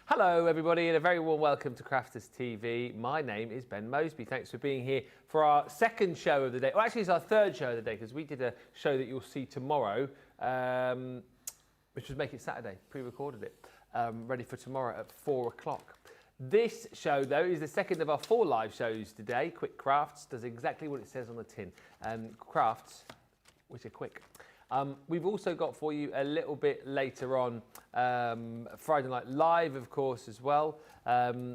Hello everybody and a very warm welcome to Crafters TV. My name is Ben Moseby. Thanks for being here for our second show of the day. Well, actually it's our third show of the day because we did a show that you'll see tomorrow, which was Make It Saturday, pre-recorded it, ready for tomorrow at 4 o'clock. This show, though, is the second of our 4 live shows today. Quick Crafts does exactly what it says on the tin. Crafts, which are quick. We've also got for you a little bit later on Friday Night Live, of course, as well,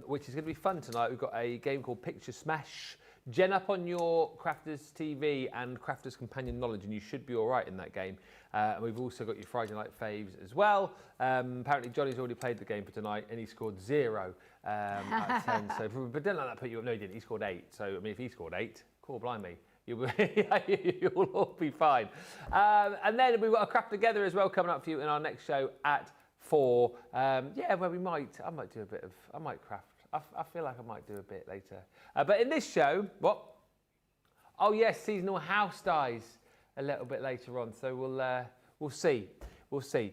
which is going to be fun tonight. We've got a game called Picture Smash. Gen up on your Crafters TV and Crafters Companion knowledge, and you should be all right in that game. And we've also got your Friday Night Faves as well. Apparently, Johnny's already played the game for tonight, and he scored 0 out of 10. So, but don't let that put you up. No, he didn't. He scored 8. So, I mean, if he scored 8, cool, blimey. You'll all be fine. And then we've got a craft together as well coming up for you in our next show at 4. Yeah, where I might do a bit of, I might craft. I feel like I might do a bit later. But in this show, what? Oh yes, seasonal house dyes a little bit later on. So we'll see. We'll see.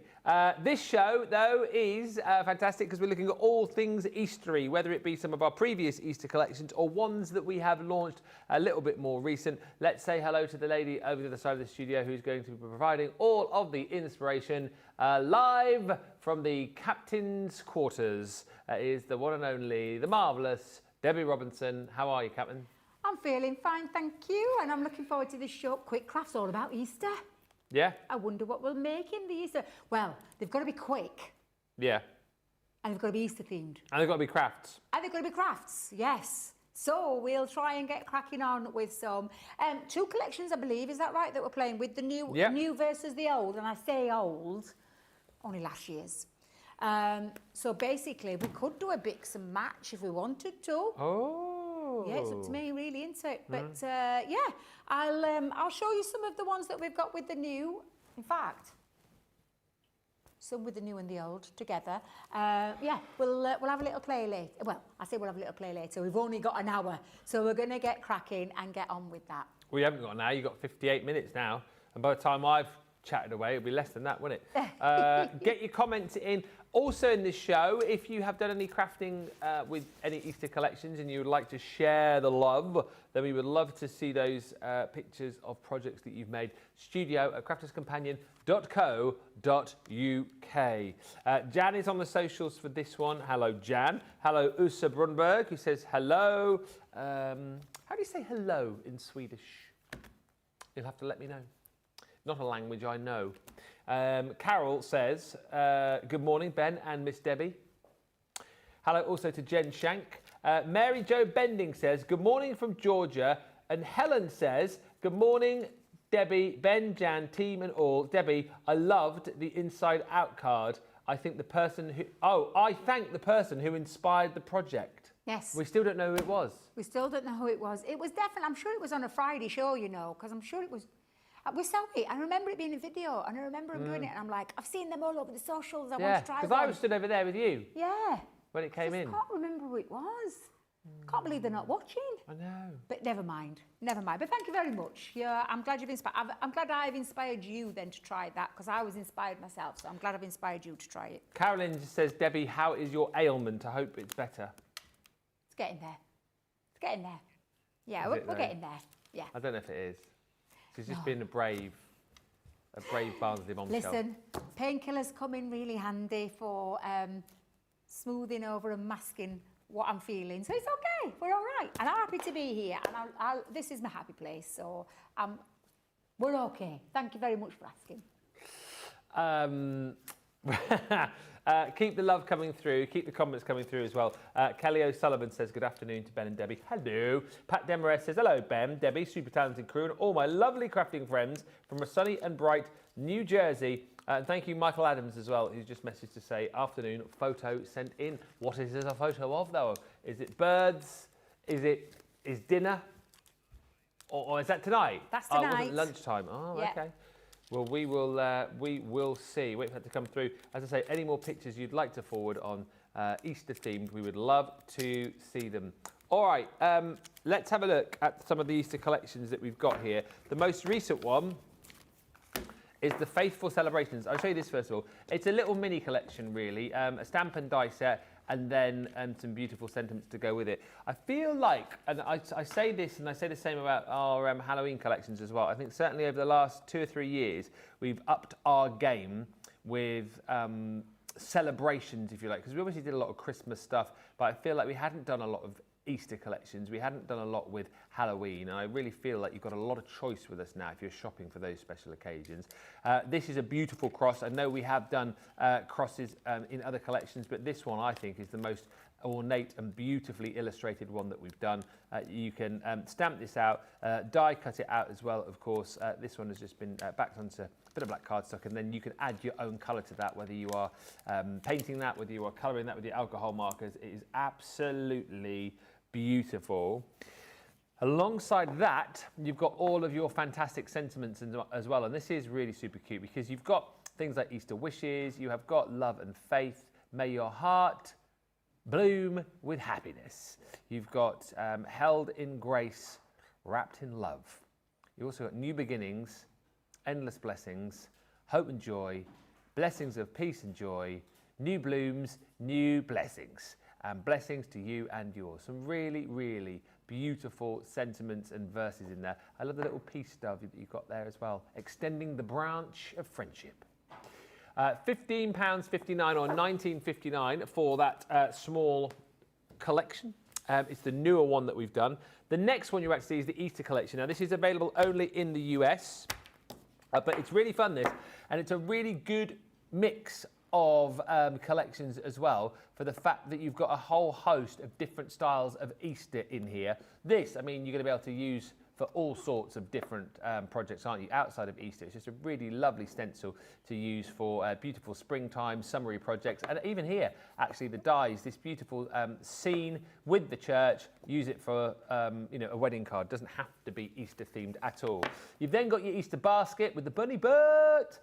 This show, though, is fantastic because we're looking at all things Eastery, whether it be some of our previous Easter collections or ones that we have launched a little bit more recent. Let's say hello to the lady over the other side of the studio who's going to be providing all of the inspiration live from the Captain's Quarters. Is the one and only, the marvellous Debby Robinson. How are you, Captain? I'm feeling fine, thank you, and I'm looking forward to this show. Quick Crafts all about Easter. Yeah. I wonder what we'll make in the Easter. Well, they've got to be quick. Yeah. And they've got to be Easter themed. And they've got to be crafts. And they've got to be crafts, yes. So we'll try and get cracking on with some 2 collections, I believe. Is that right? That we're playing with the new versus the old. And I say old, only last year's. So basically, we could do a mix and match if we wanted to. Oh. Yeah, it's up to me, really, isn't it? But yeah, I'll show you some of the ones that we've got with the new. In fact, some with the new and the old together. Yeah, we'll have a little play later. Well, I say we'll have a little play later. We've only got an hour, so we're going to get cracking and get on with that. Well, you haven't got an hour. You've got 58 minutes now, and by the time I've chatted away, it'll be less than that, won't it? Get your comments in. Also in this show, if you have done any crafting with any Easter collections and you would like to share the love, then we would love to see those pictures of projects that you've made. studio@crafterscompanion.co.uk. Jan is on the socials for this one. Hello, Jan. Hello, Usa Brunberg, who says hello. How do you say hello in Swedish? You'll have to let me know. Not a language I know. Carol says, good morning, Ben and Miss Debbie. Hello also to Jen Shank. Mary Jo Bending says, good morning from Georgia. And Helen says, good morning, Debbie, Ben, Jan, team and all. Debbie, I loved the Inside Out card. I thank the person who inspired the project. Yes. We still don't know who it was. We still don't know who it was. It was definitely, I'm sure it was on a Friday show, you know, because I'm sure it was. We saw it. I remember it being a video, and I remember him doing it, and I'm like, I've seen them all over the socials. I want to try one. Because I was stood over there with you. Yeah. When it came in. I can't remember who it was. Can't believe they're not watching. I know. But never mind. Never mind. But thank you very much. Yeah, I'm glad you've inspired. I'm glad I've inspired you then to try that, because I was inspired myself. So I'm glad I've inspired you to try it. Carolyn just says, Debbie, how is your ailment? I hope it's better. It's getting there. It's getting there. Yeah, we're getting there. Yeah. I don't know if it is. She's just been a brave Barnsley bombshell. Listen, painkillers come in really handy for smoothing over and masking what I'm feeling. So it's okay. We're all right. And I'm happy to be here. And this is my happy place. So we're okay. Thank you very much for asking. Keep the love coming through. Keep the comments coming through as well. Kelly O'Sullivan says, good afternoon to Ben and Debbie. Hello. Pat Demarest says, hello, Ben, Debbie, super talented crew, and all my lovely crafting friends from a sunny and bright New Jersey. And thank you, Michael Adams, as well, who's just messaged to say, afternoon, photo sent in. What is this a photo of, though? Is it birds? Is dinner? Or is that tonight? That's tonight. Oh, it wasn't lunchtime. Oh, yeah. Okay. Well, we will see. Wait for that to come through. As I say, any more pictures you'd like to forward on Easter themed, we would love to see them. All right, let's have a look at some of the Easter collections that we've got here. The most recent one is the Faithful Celebrations. I'll show you this first of all. It's a little mini collection, really, a stamp and die set. and then some beautiful sentiments to go with it. I feel like, and I say this, and I say the same about our Halloween collections as well. I think certainly over the last 2 or 3 years, we've upped our game with celebrations, if you like, because we obviously did a lot of Christmas stuff, but I feel like we hadn't done a lot of Easter collections. We hadn't done a lot with Halloween, and I really feel like you've got a lot of choice with us now if you're shopping for those special occasions. This is a beautiful cross. I know we have done crosses in other collections, but this one I think is the most ornate and beautifully illustrated one that we've done. You can stamp this out, die cut it out as well, of course. This one has just been backed onto a bit of black cardstock, and then you can add your own colour to that, whether you are painting that, whether you are colouring that with your alcohol markers. It is absolutely beautiful. Alongside that, you've got all of your fantastic sentiments as well, and this is really super cute because you've got things like Easter wishes, you have got love and faith, may your heart bloom with happiness. You've got held in grace, wrapped in love. You also got new beginnings, endless blessings, hope and joy, blessings of peace and joy, new blooms, new blessings. And blessings to you and yours. Some really, really beautiful sentiments and verses in there. I love the little peace dove that you've got there as well. Extending the branch of friendship. £15.59 or £19.59 for that small collection. It's the newer one that we've done. The next one you're about to see is the Easter collection. Now this is available only in the US, but it's really fun this, and it's a really good mix of collections as well, for the fact that you've got a whole host of different styles of Easter in here. This, I mean, you're going to be able to use for all sorts of different projects, aren't you, outside of Easter. It's just a really lovely stencil to use for beautiful springtime, summery projects. And even here, actually, the dies, this beautiful scene with the church, use it for you know, a wedding card. Doesn't have to be Easter themed at all. You've then got your Easter basket with the bunny butt.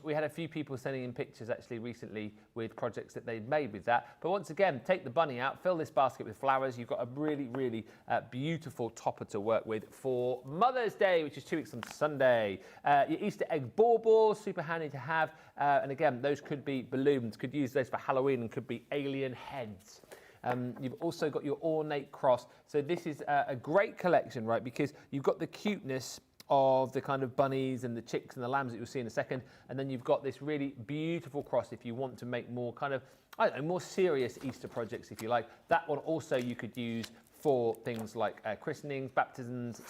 We had a few people sending in pictures actually recently with projects that they'd made with that. But once again, take the bunny out, fill this basket with flowers. You've got a really, really beautiful topper to work with for Mother's Day, which is 2 weeks on Sunday. Your Easter egg baubles, super handy to have. And again, those could be balloons, could use those for Halloween, and could be alien heads. You've also got your ornate cross. So this is a great collection, right? Because you've got the cuteness of the kind of bunnies and the chicks and the lambs that you'll see in a second. And then you've got this really beautiful cross if you want to make more kind of, I don't know, more serious Easter projects, if you like. That one also you could use for things like christenings, baptisms,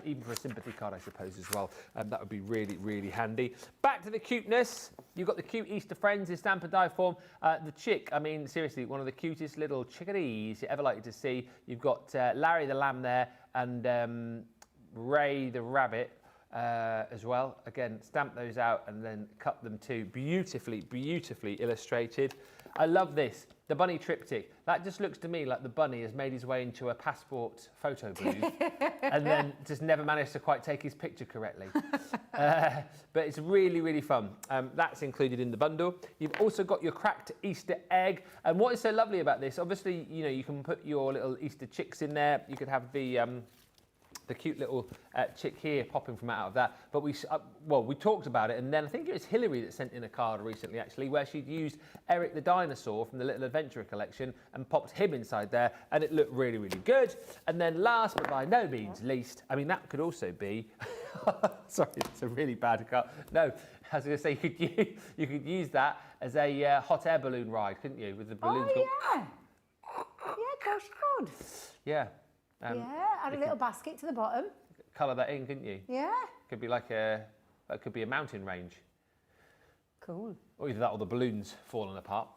even for a sympathy card, I suppose, as well. That would be really, really handy. Back to the cuteness. You've got the cute Easter friends in stamp and die form. The chick, I mean, seriously, one of the cutest little chickadees you ever likely to see. You've got Larry the lamb there, and Ray the rabbit as well. Again, stamp those out and then cut them too. Beautifully, beautifully illustrated. I love this, the bunny triptych. That just looks to me like the bunny has made his way into a passport photo booth and then just never managed to quite take his picture correctly. But it's really, really fun. That's included in the bundle. You've also got your cracked Easter egg. And what is so lovely about this, obviously, you know, you can put your little Easter chicks in there. You could have the cute little chick here popping from out of that. But we talked about it, and then I think it was Hillary that sent in a card recently, actually, where she'd used Eric the dinosaur from the Little Adventurer collection and popped him inside there, and it looked really, really good. And then last but by no means least, I mean, that could also be, sorry, it's a really bad card. No, I was going to say, you could use that as a hot air balloon ride, couldn't you, with the balloons? Oh, yeah. Yeah, of course you could. Yeah. Add a little basket to the bottom. Colour that in, couldn't you? Yeah. Could be like that could be a mountain range. Cool. Or either that or the balloons falling apart.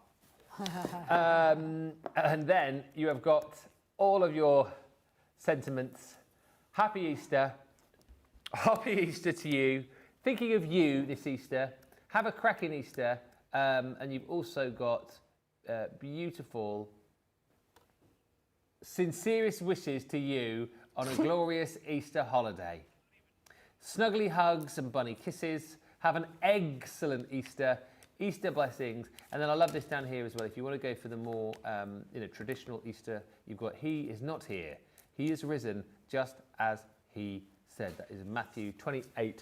And then you have got all of your sentiments. Happy Easter. Happy Easter to you. Thinking of you this Easter. Have a cracking Easter. And you've also got beautiful, sincerest wishes to you on a glorious Easter holiday. Snuggly hugs and bunny kisses. Have an excellent Easter. Easter blessings. And then I love this down here as well. If you want to go for the more traditional Easter, you've got He is not here. He is risen just as he said. That is Matthew 28:6.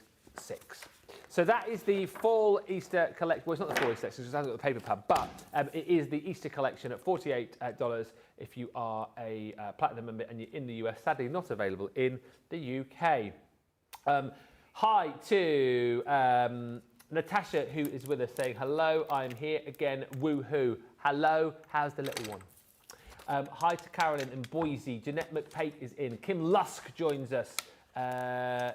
So that is the fall Easter collection. Well, it's not the fall Easter collection, because it hasn't got the paper pad, but it is the Easter collection at $48 if you are a platinum member and you're in the US. Sadly, not available in the UK. Hi to Natasha, who is with us, saying, hello, I'm here again, woohoo. Hello, how's the little one? Hi to Carolyn in Boise. Jeanette McPate is in. Kim Lusk joins us.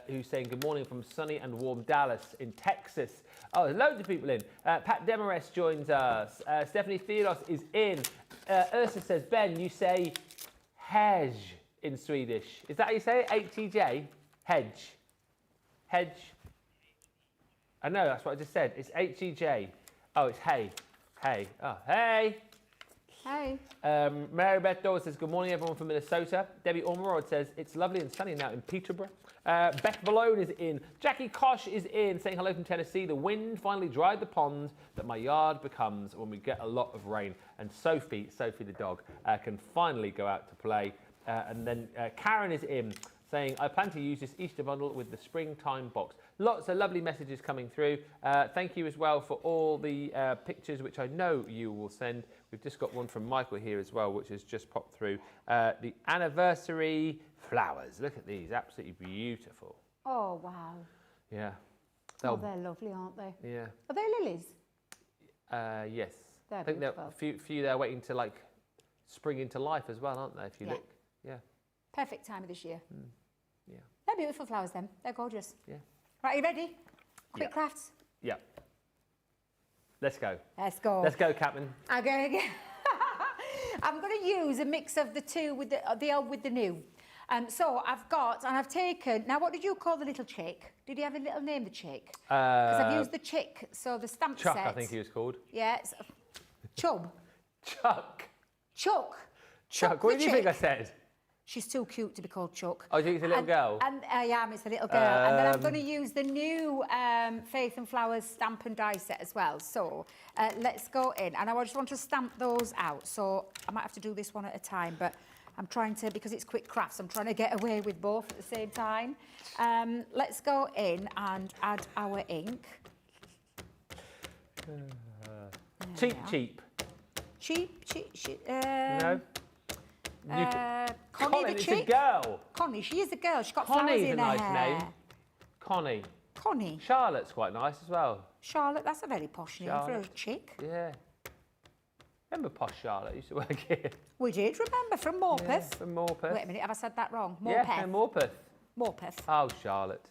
Who's saying good morning from sunny and warm Dallas in Texas. Oh, there's loads of people in. Pat Demarest joins us. Stephanie Theodos is in. Ursa says, Ben, you say hedge in Swedish. Is that how you say it? H-E-J? Hedge. Hedge. I know, that's what I just said. It's H-E-J. Oh, it's hey. Hey. Oh, hey. Hey. Mary Beth Dawes says, good morning, everyone from Minnesota. Debbie Ormerod says, it's lovely and sunny now in Peterborough. Beth Malone is in. Jackie Kosh is in, saying hello from Tennessee. The wind finally dried the pond that my yard becomes when we get a lot of rain. And Sophie the dog, can finally go out to play. And then Karen is in, saying, I plan to use this Easter bundle with the springtime box. Lots of lovely messages coming through. Thank you as well for all the pictures, which I know you will send. We've just got one from Michael here as well, which has just popped through. The anniversary flowers. Look at these, absolutely beautiful. Oh, wow. Yeah. Oh, they're lovely, aren't they? Yeah. Are they lilies? Yes. They're I think there are a few there waiting to like spring into life as well, aren't they? If you look. Yeah. Perfect time of this year. Yeah. They're beautiful flowers, then. They're gorgeous. Yeah. Right, you ready? Quick crafts? Yeah. Let's go. Let's go. Let's go, Captain. I'm going to use a mix of the two with the old with the new. So I've got, and I've taken, now what did you call the little chick? Did he have a little name, the chick? Because I've used the chick, so the stamp Chuck, set. I think he was called. Yes. Chub. Chuck. Chuck. Chuck. What do you think I said? She's too cute to be called Chuck. Oh, do you think it's a little girl? And I am, it's a little girl. And then I'm going to use the new Faith and Flowers stamp and die set as well. So let's go in. And I just want to stamp those out. So I might have to do this one at a time, but I'm trying to, because it's quick crafts, I'm trying to get away with both at the same time. Let's go in and add our ink. Cheap. Cheap. No. Connie the it's chick. a girl. Connie, she is a girl. She's got Connie's flowers in a her nice hair. name. Connie. Connie. Charlotte's quite nice as well. Charlotte, that's a very posh name for a chick. Yeah. Remember posh Charlotte used to work here? We did, remember, from Morpeth. Yeah, from Morpeth. Wait a minute, have I said that wrong? Morpeth. Yeah, from Morpeth. Morpeth. Oh, Charlotte.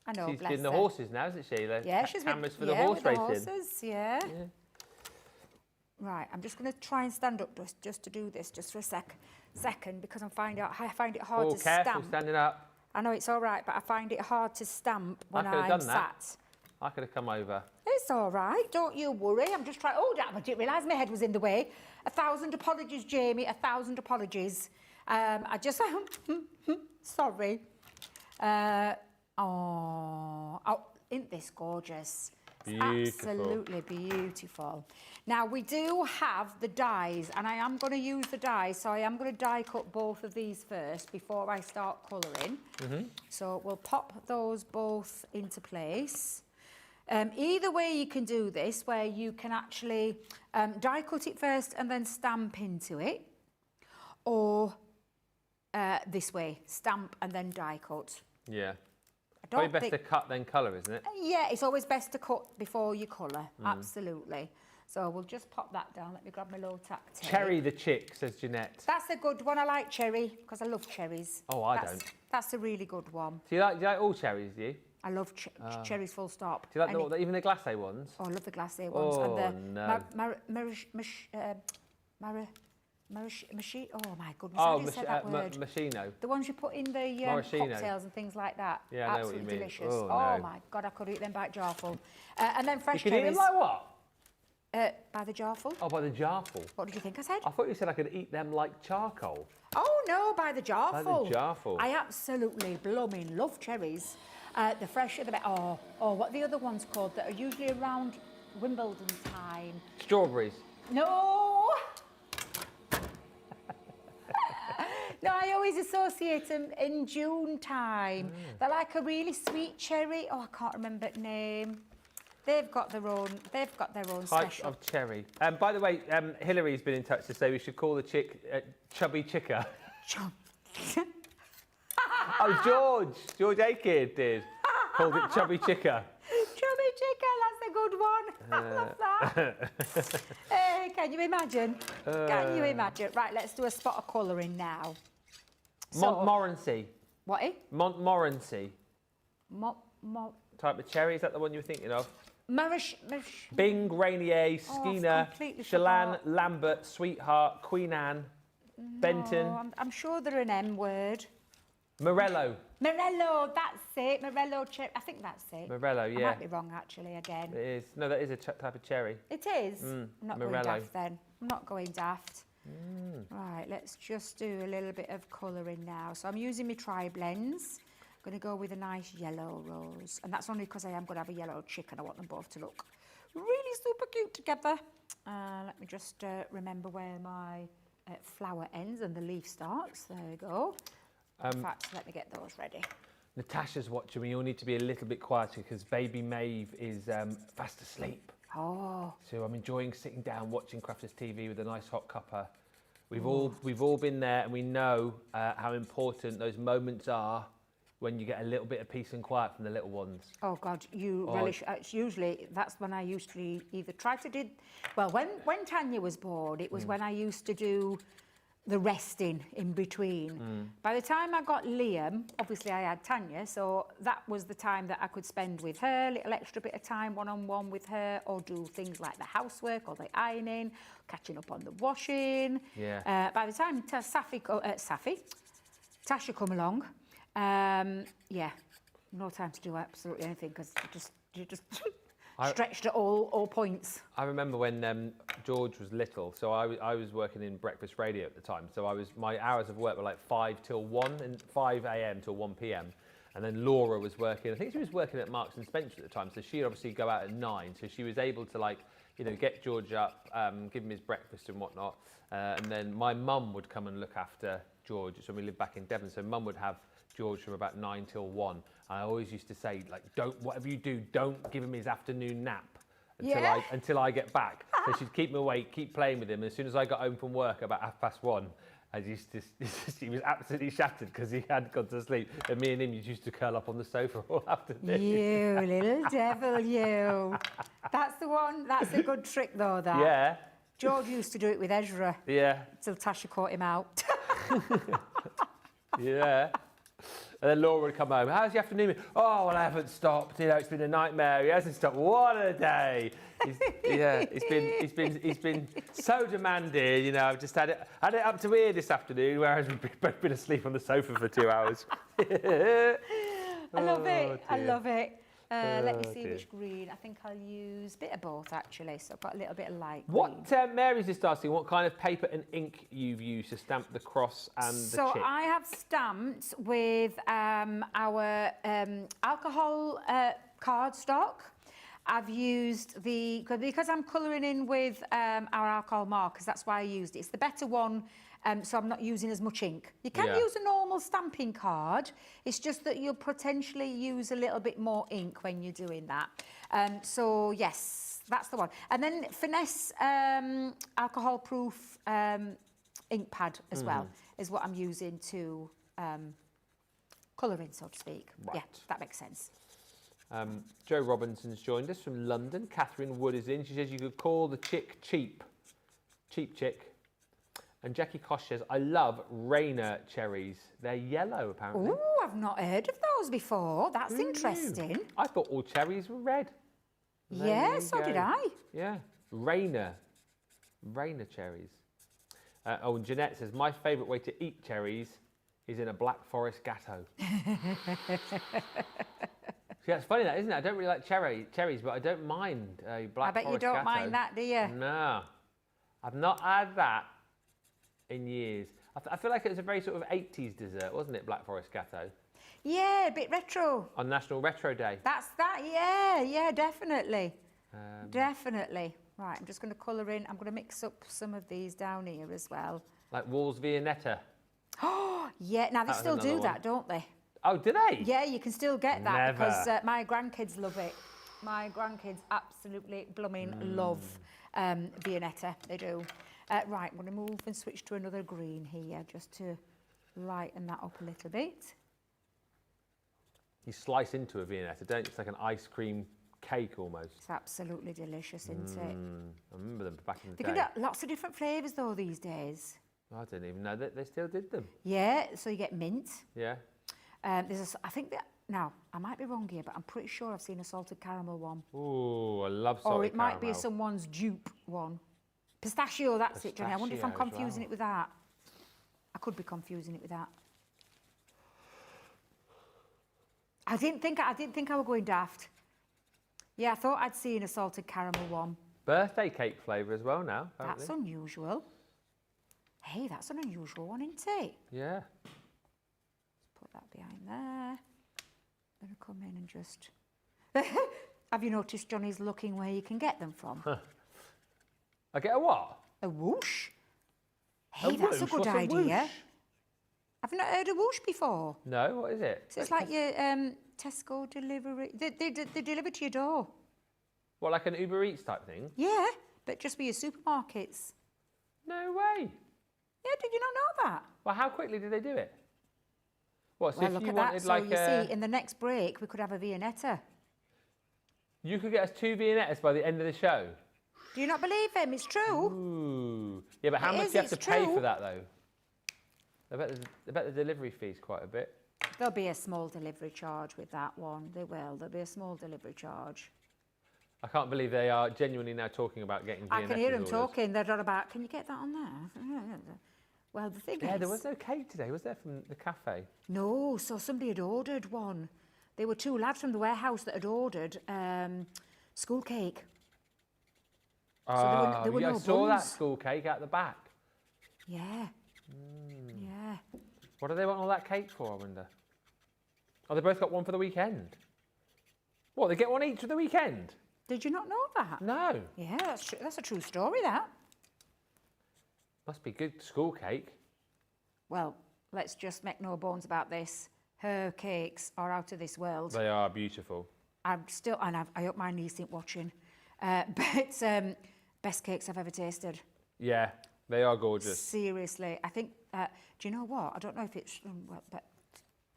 I know, She's bless in the her. horses now, isn't she? Yeah, she's cameras with, for the horse with the racing. horses, yeah. Right, I'm just going to try and stand up just to do this, just for a second, because I find it hard to careful stamp. Standing up. I know it's all right, but I find it hard to stamp when I could have I'm done that. sat. I could have come over. It's all right, don't you worry. I'm just trying. Oh, damn, I didn't realise my head was in the way. 1,000 apologies, Jamie, 1,000 apologies. I just, sorry. Oh, isn't this gorgeous? It's absolutely beautiful. Now, we do have the dies, and I am going to use the dies, so I am going to die cut both of these first before I start colouring. So we'll pop those both into place. Either way you can do this, where you can actually die cut it first and then stamp into it, or this way, stamp and then die cut. Yeah. Don't Probably best to cut then colour, isn't it? Yeah, it's always best to cut before you colour, absolutely. So we'll just pop that down. Let me grab my low tack tape. Cherry the chick, says Jeanette. That's a good one. I like cherry because I love cherries. Oh, I don't. That's a really good one. Do you like all cherries, do you? I love cherries full stop. Do you like even the glacé ones? Oh, I love the glacé ones. Oh, and the oh my goodness, how do you say that word? Machino. The ones you put in the cocktails and things like that. Yeah, I know what you mean. Delicious. Oh, no. My God, I could eat them by jarful. And then fresh you cherries. You could eat them like what? By the jarful. Oh, by the jarful. What did you think I said? I thought you said I could eat them like charcoal. Oh no, by the jarful. By the jarful. I absolutely blooming love cherries. The fresher the better. Oh, what are the other ones called that are usually around Wimbledon time? Strawberries. No. No, I always associate them in June time. They're like a really sweet cherry. Oh, I can't remember the name. They've got their own Type special. of cherry. By the way, Hillary's been in touch to say we should call the chick Chubby Chicker. Oh, George Akid did. Called it Chubby Chicker. Chubby Chicker, that's a good one. I love that. Can you imagine? Can you imagine? Right, let's do a spot of colouring now. Montmorency. What, eh? Montmorency. Type of cherry, is that the one you were thinking of? Bing, Rainier, Skeena, Chelan, Lambert, Sweetheart, Queen Anne, Benton. I'm sure they're an M word. Morello. Morello, that's it. Morello cherry. I think that's it. Morello, yeah. I might be wrong, actually, again. It is. No, that is a type of cherry. It is? I'm not Morello. going daft then. I'm not going daft. Right, let's just do a little bit of colouring now. So I'm using my tri-blends. I'm going to go with a nice yellow rose. And that's only because I am going to have a yellow chick and I want them both to look really super cute together. Let me just remember where my flower ends and the leaf starts. There we go. In fact, let me get those ready. Natasha's watching. We all need to be a little bit quieter because baby Maeve is fast asleep. Oh. So I'm enjoying sitting down watching Crafters TV with a nice hot cuppa. We've all been there, and we know how important those moments are when you get a little bit of peace and quiet from the little ones. Oh God, you relish. It's usually that's when I usually either try to do. Well, when Tanya was born, it was when I used to do the resting in between. By the time I got Liam, obviously I had Tanya, so that was the time that I could spend with her, a little extra bit of time one-on-one with her, or do things like the housework or the ironing, catching up on the washing. Yeah. By the time Tasha come along, yeah, no time to do absolutely anything because you just stretched at all points. I remember when George was little, so I was working in breakfast radio at the time. So my hours of work were like 5 till 1 and 5 a.m. till 1 p.m. And then Laura was working. I think she was working at Marks and Spencer at the time, so she'd obviously go out at 9. So she was able to get George up, give him his breakfast and whatnot. And then my mum would come and look after George. So we lived back in Devon, so mum would have George from about 9 till 1. And I always used to say, whatever you do, don't give him his afternoon nap until I get back. So she'd keep him awake, keep playing with him. And as soon as I got home from work about 1:30, he was absolutely shattered because he had gone to sleep. And me and him used to curl up on the sofa all afternoon. You little devil, you. That's the one. That's a good trick, though. That. Yeah. George used to do it with Ezra. Yeah. Till Tasha caught him out. Yeah. And then Laura would come home. How's your afternoon? Oh, well, I haven't stopped. It's been a nightmare. He hasn't stopped. What a day! He's been so demanding. I've just had it up to here this afternoon, whereas we've both been asleep on the sofa for 2 hours. I love it. Dear. I love it. Let me see which green. I think I'll use a bit of both, actually. So I've got a little bit of light green. What, Mary's just asking, what kind of paper and ink you've used to stamp the cross and the chick? So I have stamped with our alcohol cardstock. I've used because I'm colouring in with our alcohol markers, that's why I used it. It's the better one. So I'm not using as much ink. You can use a normal stamping card. It's just that you'll potentially use a little bit more ink when you're doing that. So yes, that's the one. And then Finesse alcohol-proof ink pad as well is what I'm using to colour in, so to speak. Right. Yeah, that makes sense. Jo Robinson's joined us from London. Catherine Wood is in. She says you could call the chick cheap chick. And Jackie Kosh says, I love Rainer cherries. They're yellow, apparently. Ooh, I've not heard of those before. That's interesting. I thought all cherries were red. Yeah, so did I. Yeah, Rainer cherries. And Jeanette says, my favourite way to eat cherries is in a Black Forest gatto. See, that's funny, that, isn't it? I don't really like cherries, but I don't mind a Black Forest gatto. I bet you don't mind that, do you? No, I've not had that in years. I feel like it was a very sort of 80s dessert, wasn't it, Black Forest gatto? Yeah, a bit retro. On National Retro Day. That's that, yeah, definitely. Definitely. Right, I'm just going to colour in. I'm going to mix up some of these down here as well. Like Walls Viennetta. Oh, yeah. Now, they still do that, don't they? Oh, do they? Yeah, you can still get that Never. because my grandkids love it. My grandkids absolutely blooming love Viennetta. They do. Right, I'm going to move and switch to another green here just to lighten that up a little bit. You slice into a Viennetta, don't you? It's like an ice cream cake almost. It's absolutely delicious, isn't it? I remember them back in the They day. can get lots of different flavours though these days. I didn't even know that they still did them. Yeah, so you get mint. Yeah. There's I think that, now, I might be wrong here, but I'm pretty sure I've seen a salted caramel one. Ooh, I love salted Or it might be caramel. someone's dupe one. Pistachio, that's it, Johnny. I wonder if I'm Pistachio as confusing well. it with that. I could be confusing it with that. I didn't think I were going daft. Yeah, I thought I'd seen a salted caramel one. Birthday cake flavour as well now, apparently. That's unusual. Hey, that's an unusual one, isn't it? Yeah. Let's put that behind there. Then I come in and just... Have you noticed Johnny's looking where you can get them from? I get a what? A whoosh? A Hey, that's a whoosh? good What's a idea. whoosh? I've not heard a whoosh before. No, what is it? So it's like your Tesco delivery. They deliver to your door. What, like an Uber Eats type thing? Yeah, but just for your supermarkets. No way. Yeah, did you not know that? Well, how quickly did they do it? What, so Well, if look you at wanted that. So like you see, in the next break, we could have a Viennetta. You could get us 2 Viennettas by the end of the show. Do you not believe him? It's true. Ooh. Yeah, but how It much is, do you have to it's pay true. for that, though? I bet the delivery fee's quite a bit. There'll be a small delivery charge with that one. They will. There'll be a small delivery charge. I can't believe they are genuinely now talking about getting Viennettas I can hear them ordered. talking. They're not about, can you get that on there? Well, the thing Yeah, is... there was no cake today, was there, from the cafe? No, so somebody had ordered one. They were 2 lads from the warehouse that had ordered school cake. So there were yeah, no I saw that buns. school cake at the back. Yeah. Yeah. What do they want all that cake for, I wonder? Oh, they both got one for the weekend. What, they get one each for the weekend? Did you not know that? No. Yeah, that's true. That's a true story, that. Must be good school cake. Well, let's just make no bones about this. Her cakes are out of this world. They are beautiful. I'm still, and I hope my niece isn't watching, but best cakes I've ever tasted. Yeah, they are gorgeous. Seriously, I think, do you know what? I don't know if it's, well, but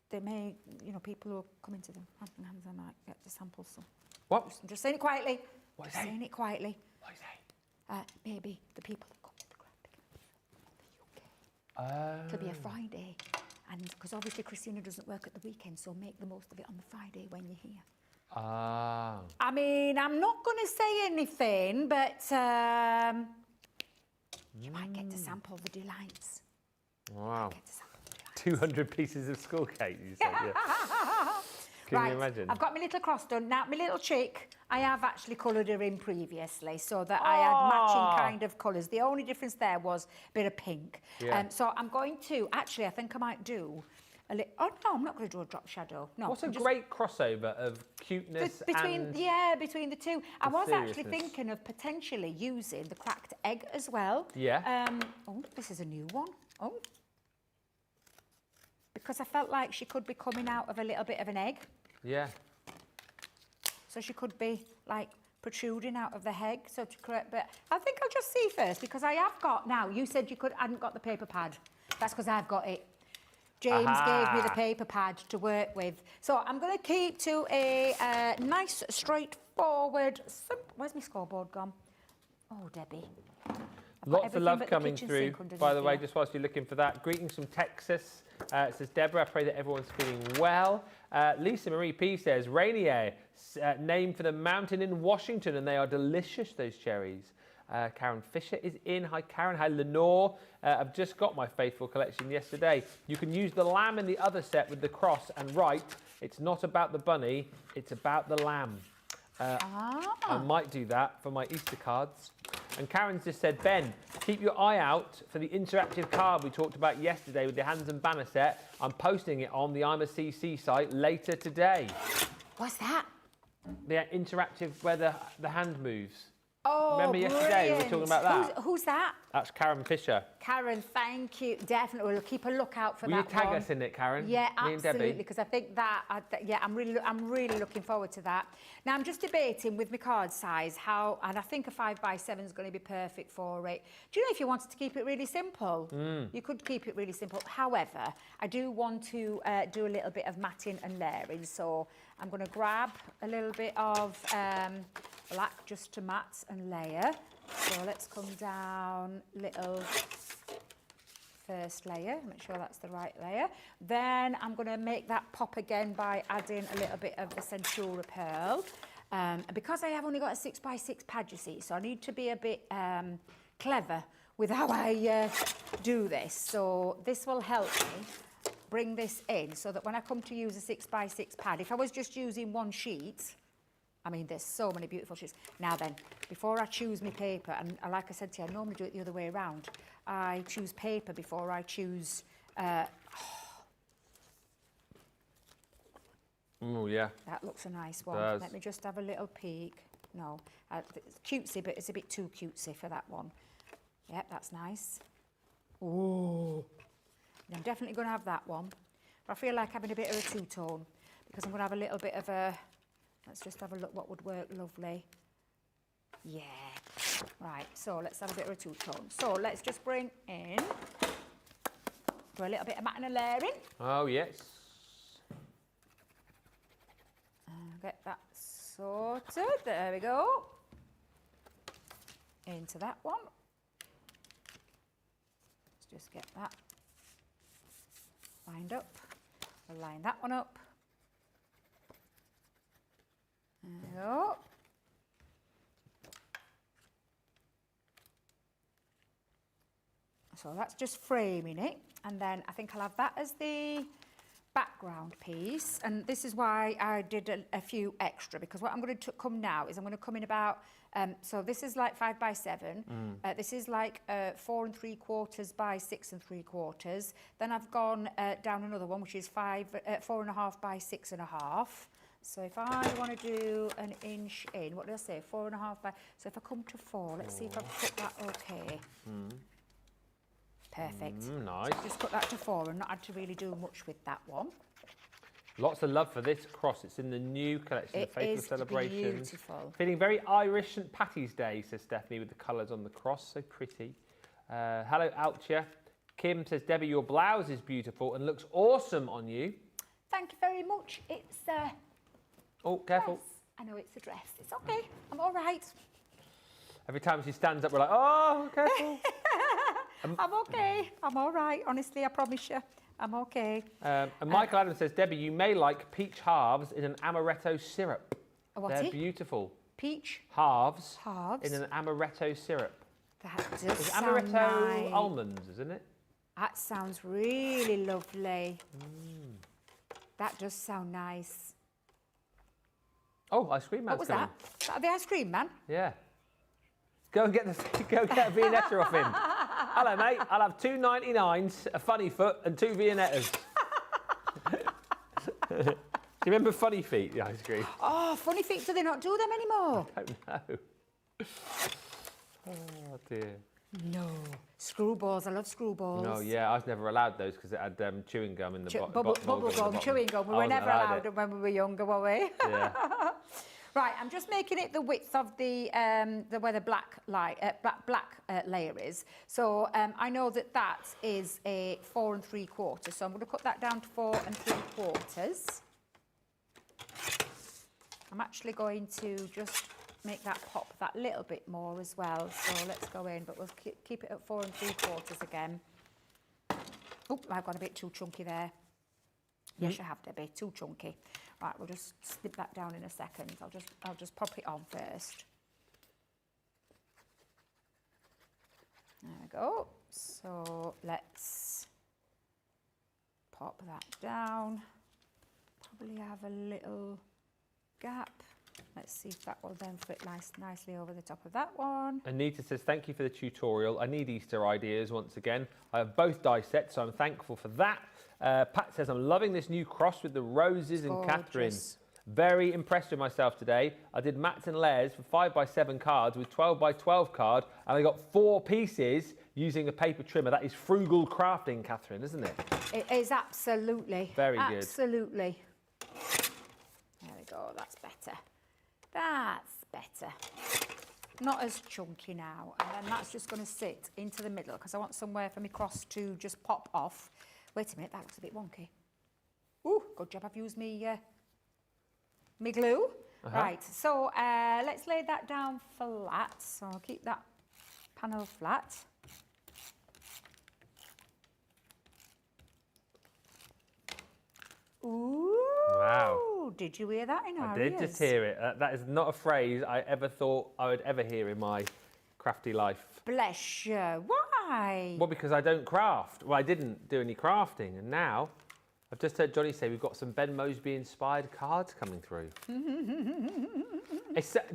they may, you know, people who are coming to them, they might get to sample some. What? I'm just saying it quietly. What is Just it? saying it quietly. What is it? Maybe the people that come to the craft in the UK. Oh. It'll be a Friday, and because obviously Christina doesn't work at the weekend, so make the most of it on the Friday when you're here. Ah. I mean, I'm not going to say anything, but you might get to sample the delights. Wow. Get to sample the delights. 200 pieces of school cake, you said, yeah. Can Right, you imagine? I've got my little cross done. Now, my little chick, I have actually coloured her in previously so that I had matching kind of colours. The only difference there was a bit of pink. Yeah. So I'm going to, actually, I think I might do a little, oh no, I'm not going to do a drop shadow. No. What's a I'm just- great crossover of cuteness between and... yeah, between the two. I was actually seriousness. thinking of potentially using the cracked egg as well. Yeah. Oh, this is a new one. Oh. Because I felt like she could be coming out of a little bit of an egg. Yeah. So she could be like protruding out of the egg. So to correct, but I think I'll just see first because I have got now. You said you hadn't got the paper pad. That's because I've got it. James gave me the paper pad to work with. So I'm going to keep to a nice, straightforward. Where's my scoreboard gone? Oh, Debbie. Lots of love coming through, by the way, just whilst you're looking for that. Greetings from Texas. It says, Deborah, I pray that everyone's feeling well. Lisa Marie P says, Rainier, name for the mountain in Washington, and they are delicious, those cherries. Karen Fisher is in. Hi, Karen. Hi, Lenore. I've just got my Faithful collection yesterday. You can use the lamb in the other set with the cross and write, it's not about the bunny, it's about the lamb. I might do that for my Easter cards. And Karen's just said, Ben, keep your eye out for the interactive card we talked about yesterday with the hands and banner set. I'm posting it on the I'm a CC site later today. What's that? The interactive where the hand moves. Oh, Remember yesterday we were brilliant. talking about that? Who's that? That's Karen Fisher. Karen, thank you. Definitely, we'll keep a lookout for Will that you tag one. us in it, Karen? Yeah, Me and Debbie. absolutely, because I think that, yeah, I'm really looking forward to that. Now, I'm just debating with my card size and I think a 5x7 is going to be perfect for it. Do you know, if you wanted to keep it really simple, you could keep it really simple. However, I do want to do a little bit of matting and layering, so I'm going to grab a little bit of black just to mat and layer. So let's come down little first layer, make sure that's the right layer. Then I'm going to make that pop again by adding a little bit of the Centura Pearl. Because I have only got a 6x6 pad, you see, so I need to be a bit clever with how I do this. So this will help me bring this in so that when I come to use a 6x6 pad, if I was just using one sheet, I mean, there's so many beautiful sheets. Now then, before I choose my paper, and like I said to you, I normally do it the other way around. I choose paper before I choose... Oh, yeah. That looks a nice one. Does. Let me just have a little peek. No, it's cutesy, but it's a bit too cutesy for that one. Yep, that's nice. Oh, I'm definitely going to have that one. But I feel like having a bit of a two-tone because I'm going to have a little bit of a... Let's just have a look what would work lovely. Yeah. Right, so let's have a bit of a two-tone. So let's just bring in, do a little bit of matting and layering. Oh, yes. Get that sorted. There we go. Into that one. Let's just get that lined up. We'll line that one up. There we go. So that's just framing it, and then I think I'll have that as the background piece, and this is why I did a few extra, because what I'm going to come now is I'm going to come in about, so this is like 5x7, this is like 4 3/4 by 6 3/4, then I've gone down another one which is 4.5 by 6.5. So if I want to do an inch in, what did I say, 4.5 by, so if I come to 4, let's see if I've put that okay. Perfect. Nice. So just put that to 4 and not had to really do much with that one. Lots of love for this cross. It's in the new collection, the Faithful It is Celebrations. beautiful. Feeling very Irish St Patty's Day, says Stephanie, with the colours on the cross. So pretty. Hello, Altia. Kim says, Debbie, your blouse is beautiful and looks awesome on you. Thank you very much. It's Oh, careful. dress. I know it's a dress. It's okay. I'm all right. Every time she stands up, we're like, oh, careful. I'm okay. I'm all right. Honestly, I promise you. I'm okay. And Michael Adams says, Debbie, you may like peach halves in an amaretto syrup. They're beautiful. Peach halves halves in an amaretto syrup. That does It's sound amaretto nice. almonds, isn't it? That sounds really lovely. That does sound nice. Oh, ice cream man's What was coming. that? Is that the ice cream man? Yeah. Go and get a Viennetta off him. Hello, mate. I'll have 2 99s, a funny foot, and 2 Viennettas. Do you remember Funny Feet, the ice cream? Oh, Funny Feet, do they not do them anymore? I don't know. Oh, dear. No. Screwballs, I love screwballs. No, yeah, I was never allowed those because it had chewing gum in the bottom. Bubble gum, chewing gum. We were never allowed it when we were younger, were we? Yeah. Right, I'm just making it the width of the where the black layer is. So I know that that is a 4 3/4. So I'm going to cut that down to 4 3/4. I'm actually going to just make that pop that little bit more as well. So let's go in, but we'll keep it at 4 3/4 again. Oh, I've gone a bit too chunky there. Yes, you have, Debbie, too chunky. Right, we'll just snip that down in a second. I'll just pop it on first. There we go. So let's pop that down. Probably have a little gap. Let's see if that will then fit nicely over the top of that one. Anita says, thank you for the tutorial. I need Easter ideas once again. I have both die sets, so I'm thankful for that. Pat says, I'm loving this new cross with the roses and Catherine. Very impressed with myself today. I did mats and layers for 5x7 cards with 12x12 card, and I got 4 pieces using a paper trimmer. That is frugal crafting, Catherine, isn't it? It is absolutely. Very good. Absolutely. There we go, that's better. That's better. Not as chunky now, and then that's just going to sit into the middle because I want somewhere for my cross to just pop off. Wait a minute, that looks a bit wonky. Ooh, good job I've used me glue. Right, so let's lay that down flat. So I'll keep that panel flat. Ooh. Wow. Did you hear that in our I did ears? just hear it. That is not a phrase I ever thought I would ever hear in my crafty life. Bless you. Why? Well, because I don't craft. Well, I didn't do any crafting, and now I've just heard Johnny say we've got some Ben Mosby inspired cards coming through. Do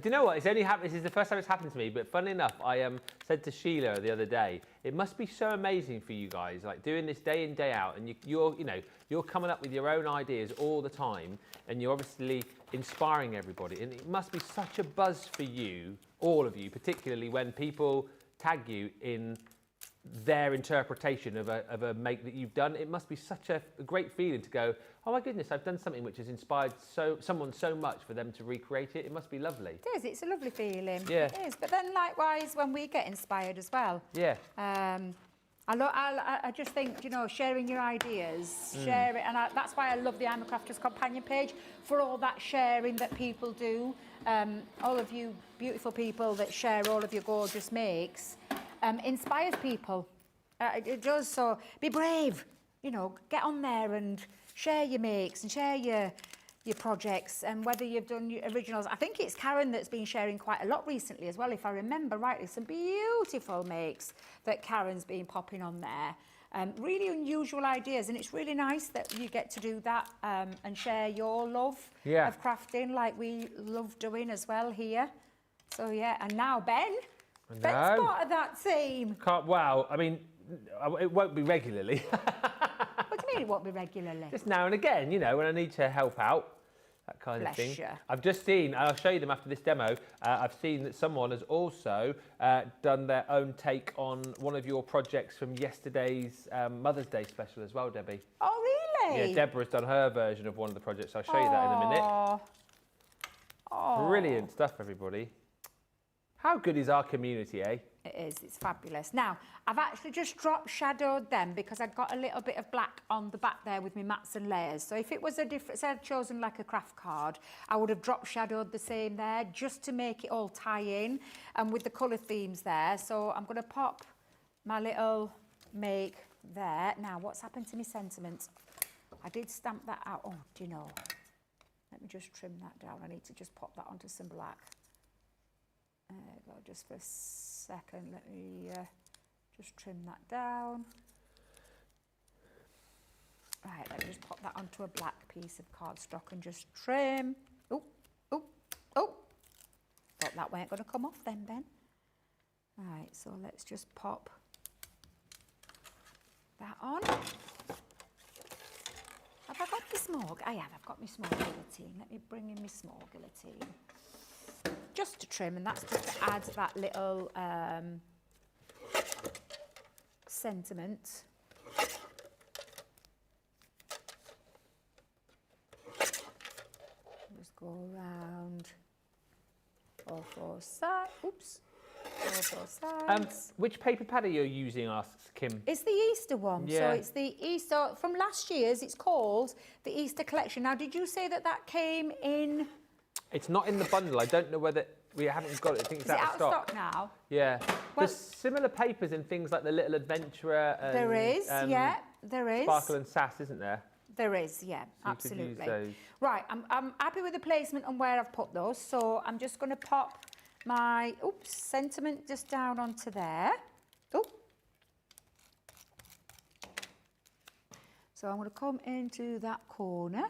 you know what? It's only happened. This is the first time it's happened to me. But funnily enough, I said to Sheila the other day, it must be so amazing for you guys, like doing this day in day out, and you're coming up with your own ideas all the time, and you're obviously inspiring everybody. And it must be such a buzz for you, all of you, particularly when people tag you in their interpretation of a make that you've done. It must be such a great feeling to go, oh my goodness, I've done something which has inspired someone so much for them to recreate it. It must be lovely. It is, it's a lovely feeling. Yeah. It is, but then likewise when we get inspired as well. Yeah. I just think, sharing your ideas, share it, and that's why I love the I'm a Crafter's Companion page, for all that sharing that people do. All of you beautiful people that share all of your gorgeous makes, inspires people. It does, so be brave, get on there and share your makes and share your projects, and whether you've done your originals. I think it's Karen that's been sharing quite a lot recently as well, if I remember rightly. Some beautiful makes that Karen's been popping on there. Really unusual ideas, and it's really nice that you get to do that and share your love of crafting like we love doing as well here. So yeah, and now Ben's part of that team. Wow, I mean, it won't be regularly. What do you mean it won't be regularly? Just now and again, when I need to help out. That kind of thing. Bless you. I've just seen, and I'll show you them after this demo, I've seen that someone has also done their own take on one of your projects from yesterday's Mother's Day special as well, Debbie. Oh, really? Yeah, Deborah's done her version of one of the projects. I'll show you that in a minute. Oh. Brilliant stuff, everybody. How good is our community, eh? It is, it's fabulous. Now, I've actually just drop shadowed them because I've got a little bit of black on the back there with my mats and layers. So if it was a different, say I'd chosen like a craft card, I would have drop shadowed the same there just to make it all tie in and with the colour themes there. So I'm going to pop my little make there. Now, what's happened to my sentiment? I did stamp that out. Oh, do you know? Let me just trim that down. I need to just pop that onto some black. There we go, just for a second, let me just trim that down. Right, let me just pop that onto a black piece of cardstock and just trim. Oh, oh, oh. Thought that weren't going to come off then, Ben. Right, so let's just pop that on. Have I got the small? I have, I've got my small guillotine. Let me bring in my small guillotine. Just to trim, and that's just to add that little sentiment. Just go around all 4 sides. Oops. All 4 sides. Which paper pad are you using, asks Kim? It's the Easter one. Yeah. So it's the Easter, from last year's, it's called the Easter collection. Now, did you say that that came in? It's not in the bundle. I don't know whether we haven't got it. I think it's Is it out of stock now? Yeah. Well, there's similar papers in things like the Little Adventurer. And, there is, yeah, there is. Sparkle and Sass, isn't there? There is, yeah, So absolutely. you could use those. Right, I'm happy with the placement and where I've put those. So I'm just going to pop my sentiment just down onto there. Oh. So I'm going to come into that corner.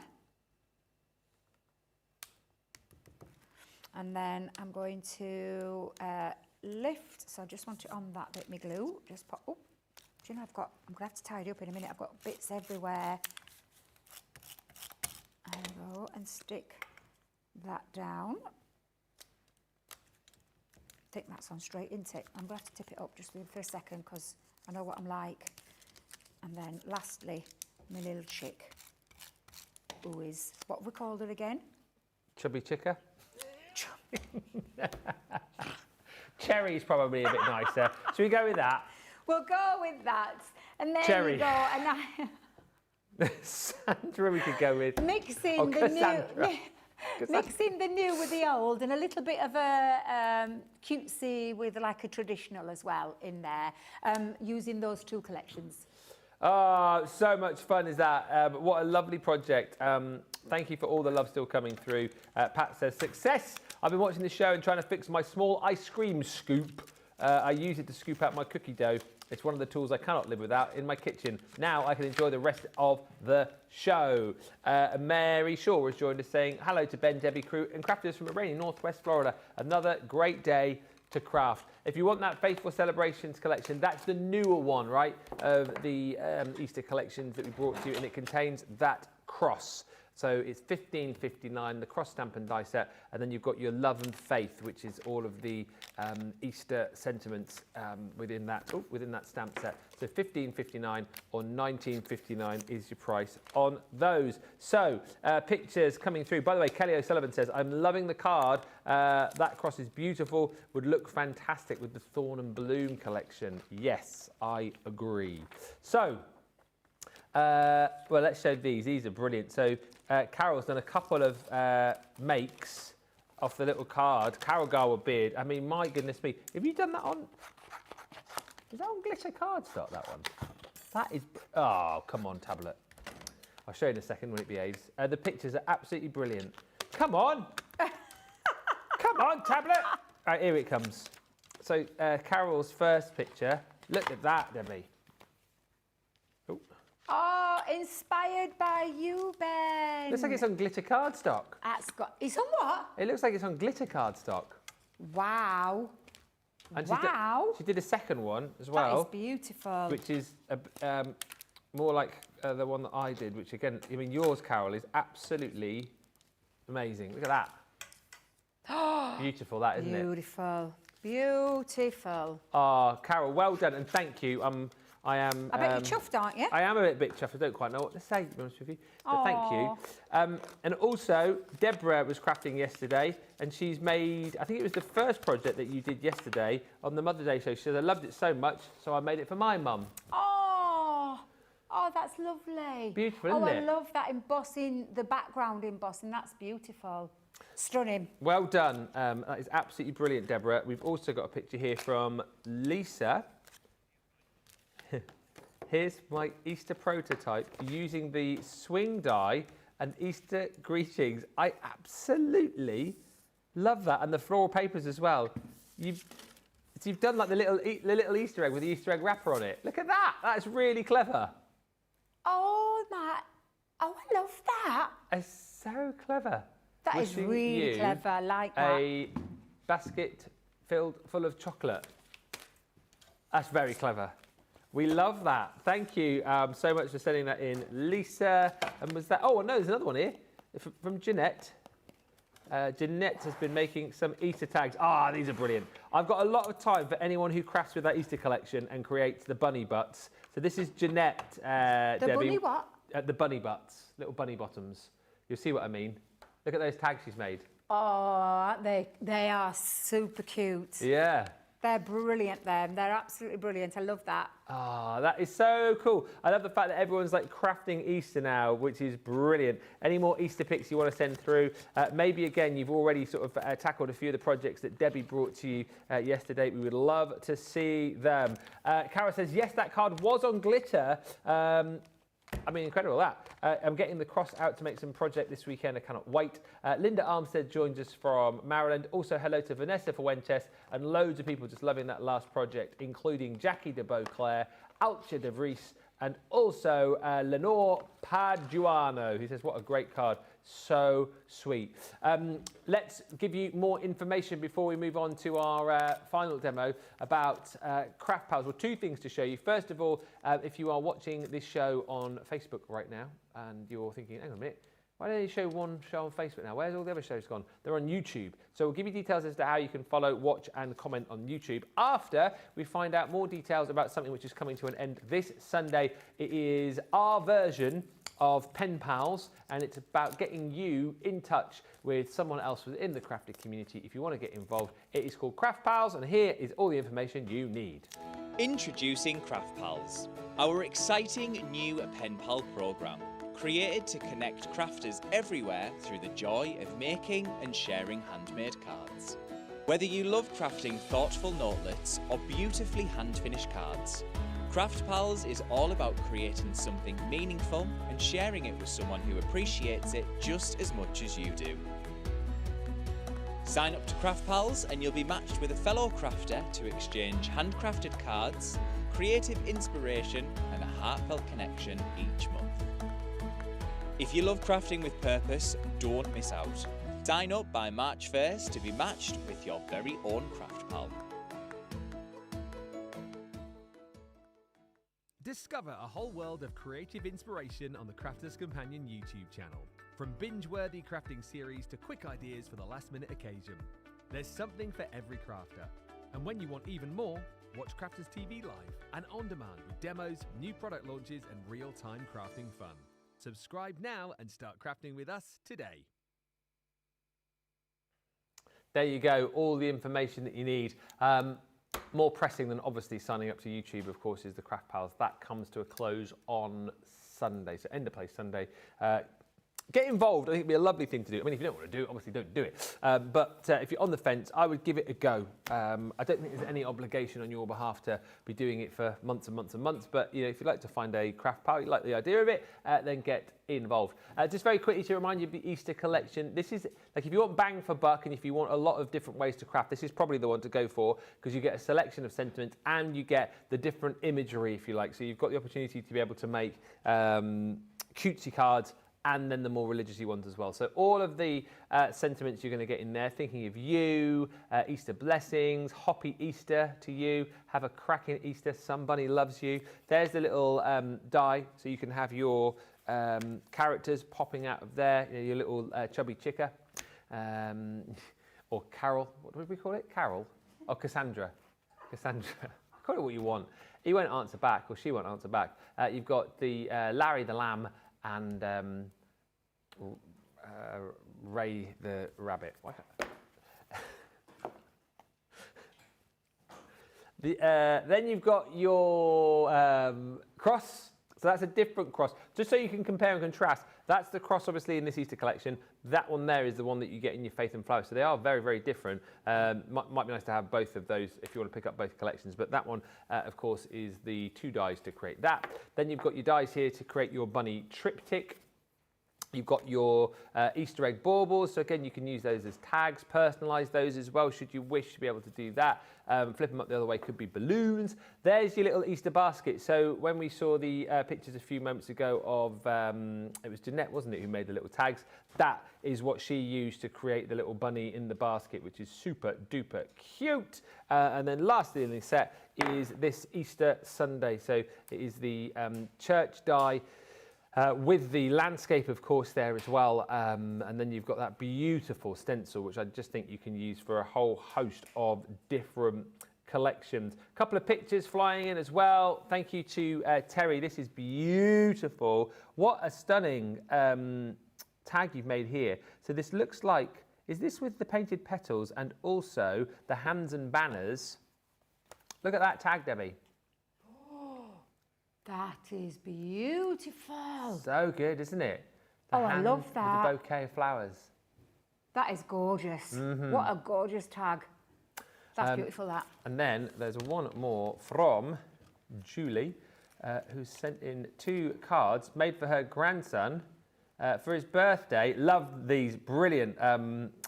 And then I'm going to lift, so I just want it on that bit, my glue. Just pop, oh, do you know, I'm going to have to tidy up in a minute. I've got bits everywhere. There we go, and stick that down. I think that's on straight, isn't it? I'm going to have to tip it up just for a second because I know what I'm like. And then lastly, my little chick, who is, what have we called her again? Chubby chicker. Cherry's probably a bit nicer. Should we go with that? We'll go with that. And there Cherry. you go. And Sandra we could go with. mixing the new with the old, and a little bit of a cutesy with like a traditional as well in there, using those two collections. Oh, so much fun is that. What a lovely project. Thank you for all the love still coming through. Pat says, success. I've been watching the show and trying to fix my small ice cream scoop. I use it to scoop out my cookie dough. It's one of the tools I cannot live without in my kitchen. Now I can enjoy the rest of the show. Mary Shaw has joined us saying, hello to Ben, Debbie, crew and crafters from a rainy northwest Florida. Another great day to craft. If you want that Faithful Celebrations collection, that's the newer one, right, of the Easter collections that we brought to you, and it contains that cross. So it's $15.59, the cross stamp and die set, and then you've got your love and faith, which is all of the Easter sentiments within that stamp set. So $15.59 or $19.59 is your price on those. So pictures coming through. By the way, Kelly O'Sullivan says, I'm loving the card. That cross is beautiful. Would look fantastic with the Thorn and Bloom collection. Yes, I agree. So, well, let's show these. These are brilliant. So Carol's done a couple of makes off the little card. Carol Garwood beard. I mean, my goodness me. Have you done that on... Is that on glitter cardstock, that one? That is... Oh, come on, tablet. I'll show you in a second when it behaves. The pictures are absolutely brilliant. Come on. Come on, tablet. All right, here it comes. So Carol's first picture. Look at that, Debbie. Oh, inspired by you, Ben. Looks like it's on glitter cardstock. It's on what? It looks like it's on glitter cardstock. Wow. And Wow. She did a second one as well. That is beautiful. Which is more like the one that I did, which again, I mean, yours, Carol, is absolutely amazing. Look at that. Beautiful, that, isn't it? Beautiful. Beautiful. Oh, Carol, well done, and thank you. I am. I bet you're chuffed, aren't you? I am a bit chuffed. I don't quite know what to say, to be honest with you. But thank you. And also, Deborah was crafting yesterday, and she's made, I think it was the first project that you did yesterday on the Mother's Day show. She said, I loved it so much, so I made it for my mum. Oh, that's lovely. Beautiful, isn't it? I love that embossing, the background embossing. That's beautiful. Stunning. Well done. That is absolutely brilliant, Deborah. We've also got a picture here from Lisa. Here's my Easter prototype using the swing die and Easter greetings. I absolutely love that, and the floral papers as well. You've done like the little Easter egg with the Easter egg wrapper on it. Look at that. That's really clever. Oh, I love that. It's so clever. That is really clever. I like that. A basket full of chocolate. That's very clever. We love that. Thank you so much for sending that in, Lisa. And was that? Oh no, there's another one here from Jeanette. Jeanette has been making some Easter tags. These are brilliant. I've got a lot of time for anyone who crafts with that Easter collection and creates the bunny butts. So this is Jeanette. The Debbie. bunny what? The bunny butts, little bunny bottoms. You'll see what I mean. Look at those tags she's made. Oh, they are super cute. Yeah. They're brilliant, them. They're absolutely brilliant. I love that. That is so cool. I love the fact that everyone's like crafting Easter now, which is brilliant. Any more Easter pics you want to send through? Maybe, again, you've already sort of tackled a few of the projects that Debbie brought to you yesterday. We would love to see them. Cara says, yes, that card was on glitter. I mean, incredible that. I'm getting the cross out to make some project this weekend. I cannot wait. Linda Armstead joins us from Maryland. Also, hello to Vanessa Fuentes and loads of people just loving that last project, including Jackie de Beauclair, Alcia de Vries, and also Lenore Paduano, who says, what a great card. So sweet. Let's give you more information before we move on to our final demo about Craft Pals. Well, two things to show you. First of all, if you are watching this show on Facebook right now and you're thinking, hang on a minute, Why don't you show one show on Facebook now? Where's all the other shows gone? They're on YouTube. So we'll give you details as to how you can follow, watch and comment on YouTube after we find out more details about something which is coming to an end this Sunday. It is our version of Pen Pals, and it's about getting you in touch with someone else within the crafting community. If you want to get involved, it is called Craft Pals, and here is all the information you need. Introducing Craft Pals, our exciting new Pen Pal programme, created to connect crafters everywhere through the joy of making and sharing handmade cards. Whether you love crafting thoughtful notelets or beautifully hand-finished cards, Craft Pals is all about creating something meaningful and sharing it with someone who appreciates it just as much as you do. Sign up to Craft Pals and you'll be matched with a fellow crafter to exchange handcrafted cards, creative inspiration and a heartfelt connection each month. If you love crafting with purpose, don't miss out. Sign up by March 1st to be matched with your very own Craft Pal. Discover a whole world of creative inspiration on the Crafters Companion YouTube channel. From binge-worthy crafting series to quick ideas for the last-minute occasion. There's something for every crafter. And when you want even more, watch Crafters TV live and on demand with demos, new product launches and real-time crafting fun. Subscribe now and start crafting with us today. There you go, all the information that you need. More pressing than obviously signing up to YouTube, of course, is the Craft Pals. That comes to a close on Sunday, so end of play Sunday. Get involved. I think it'd be a lovely thing to do. I mean, if you don't want to do it, obviously don't do it. But if you're on the fence, I would give it a go. I don't think there's any obligation on your behalf to be doing it for months and months and months. But you know, if you'd like to find a craft pal, you like the idea of it, then get involved. Just very quickly to remind you of the Easter collection. This is like if you want bang for buck and if you want a lot of different ways to craft, this is probably the one to go for because you get a selection of sentiments and you get the different imagery, if you like. So you've got the opportunity to be able to make cutesy cards and then the more religiously ones as well. So all of the sentiments you're going to get in there, thinking of you, Easter blessings, Hoppy Easter to you, have a cracking Easter, somebody loves you. There's the little die, so you can have your characters popping out of there, you know, your little chubby chica, or Carol, what would we call it? Carol? Or Cassandra? Cassandra, call it what you want. He won't answer back, or she won't answer back. You've got the Larry the Lamb, and Ray the Rabbit. Then you've got your cross. So that's a different cross. Just so you can compare and contrast, that's the cross obviously in this Easter collection. That one there is the one that you get in your Faith and Flow. So they are very, very different. Might be nice to have both of those if you want to pick up both collections. But that one, of course, is the 2 dies to create that. Then you've got your dies here to create your bunny triptych. You've got your Easter egg baubles, so again you can use those as tags, personalise those as well should you wish to be able to do that. Flip them up the other way, could be balloons. There's your little Easter basket. So when we saw the pictures a few moments ago of, it was Jeanette, wasn't it, who made the little tags? That is what she used to create the little bunny in the basket, which is super duper cute. And then lastly in the set is this Easter Sunday. So it is the church die, with the landscape, of course, there as well. And then you've got that beautiful stencil, which I just think you can use for a whole host of different collections. A couple of pictures flying in as well. Thank you to Terry. This is beautiful. What a stunning tag you've made here. So this looks like, is this with the painted petals and also the hands and banners? Look at that tag, Debbie. That is beautiful. So good, isn't it? Oh, I love that. With a bouquet of flowers. That is gorgeous. What a gorgeous tag. That's beautiful, that. And then there's one more from Julie, who's sent in 2 cards made for her grandson for his birthday. Love these, brilliant.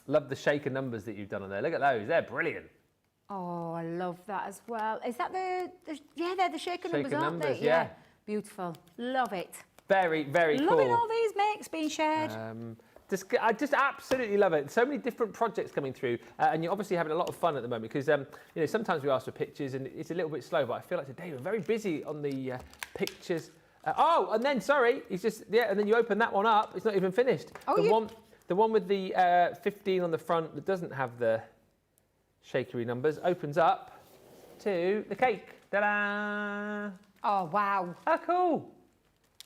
Love the shaker numbers that you've done on there. Look at those, they're brilliant. Oh, I love that as well. Is that yeah, they're the shaker numbers, aren't they? Yeah. Beautiful. Love it. Very, very cool. Loving all these makes being shared. I just absolutely love it. So many different projects coming through, and you're obviously having a lot of fun at the moment because you know, sometimes we ask for pictures and it's a little bit slow, but I feel like today we're very busy on the pictures Oh, and then, sorry, it's just, yeah, and then you open that one up. It's not even finished. Oh, The one with the 15 on the front that doesn't have the shakery numbers opens up to the cake. Ta-da! Oh, wow. How cool.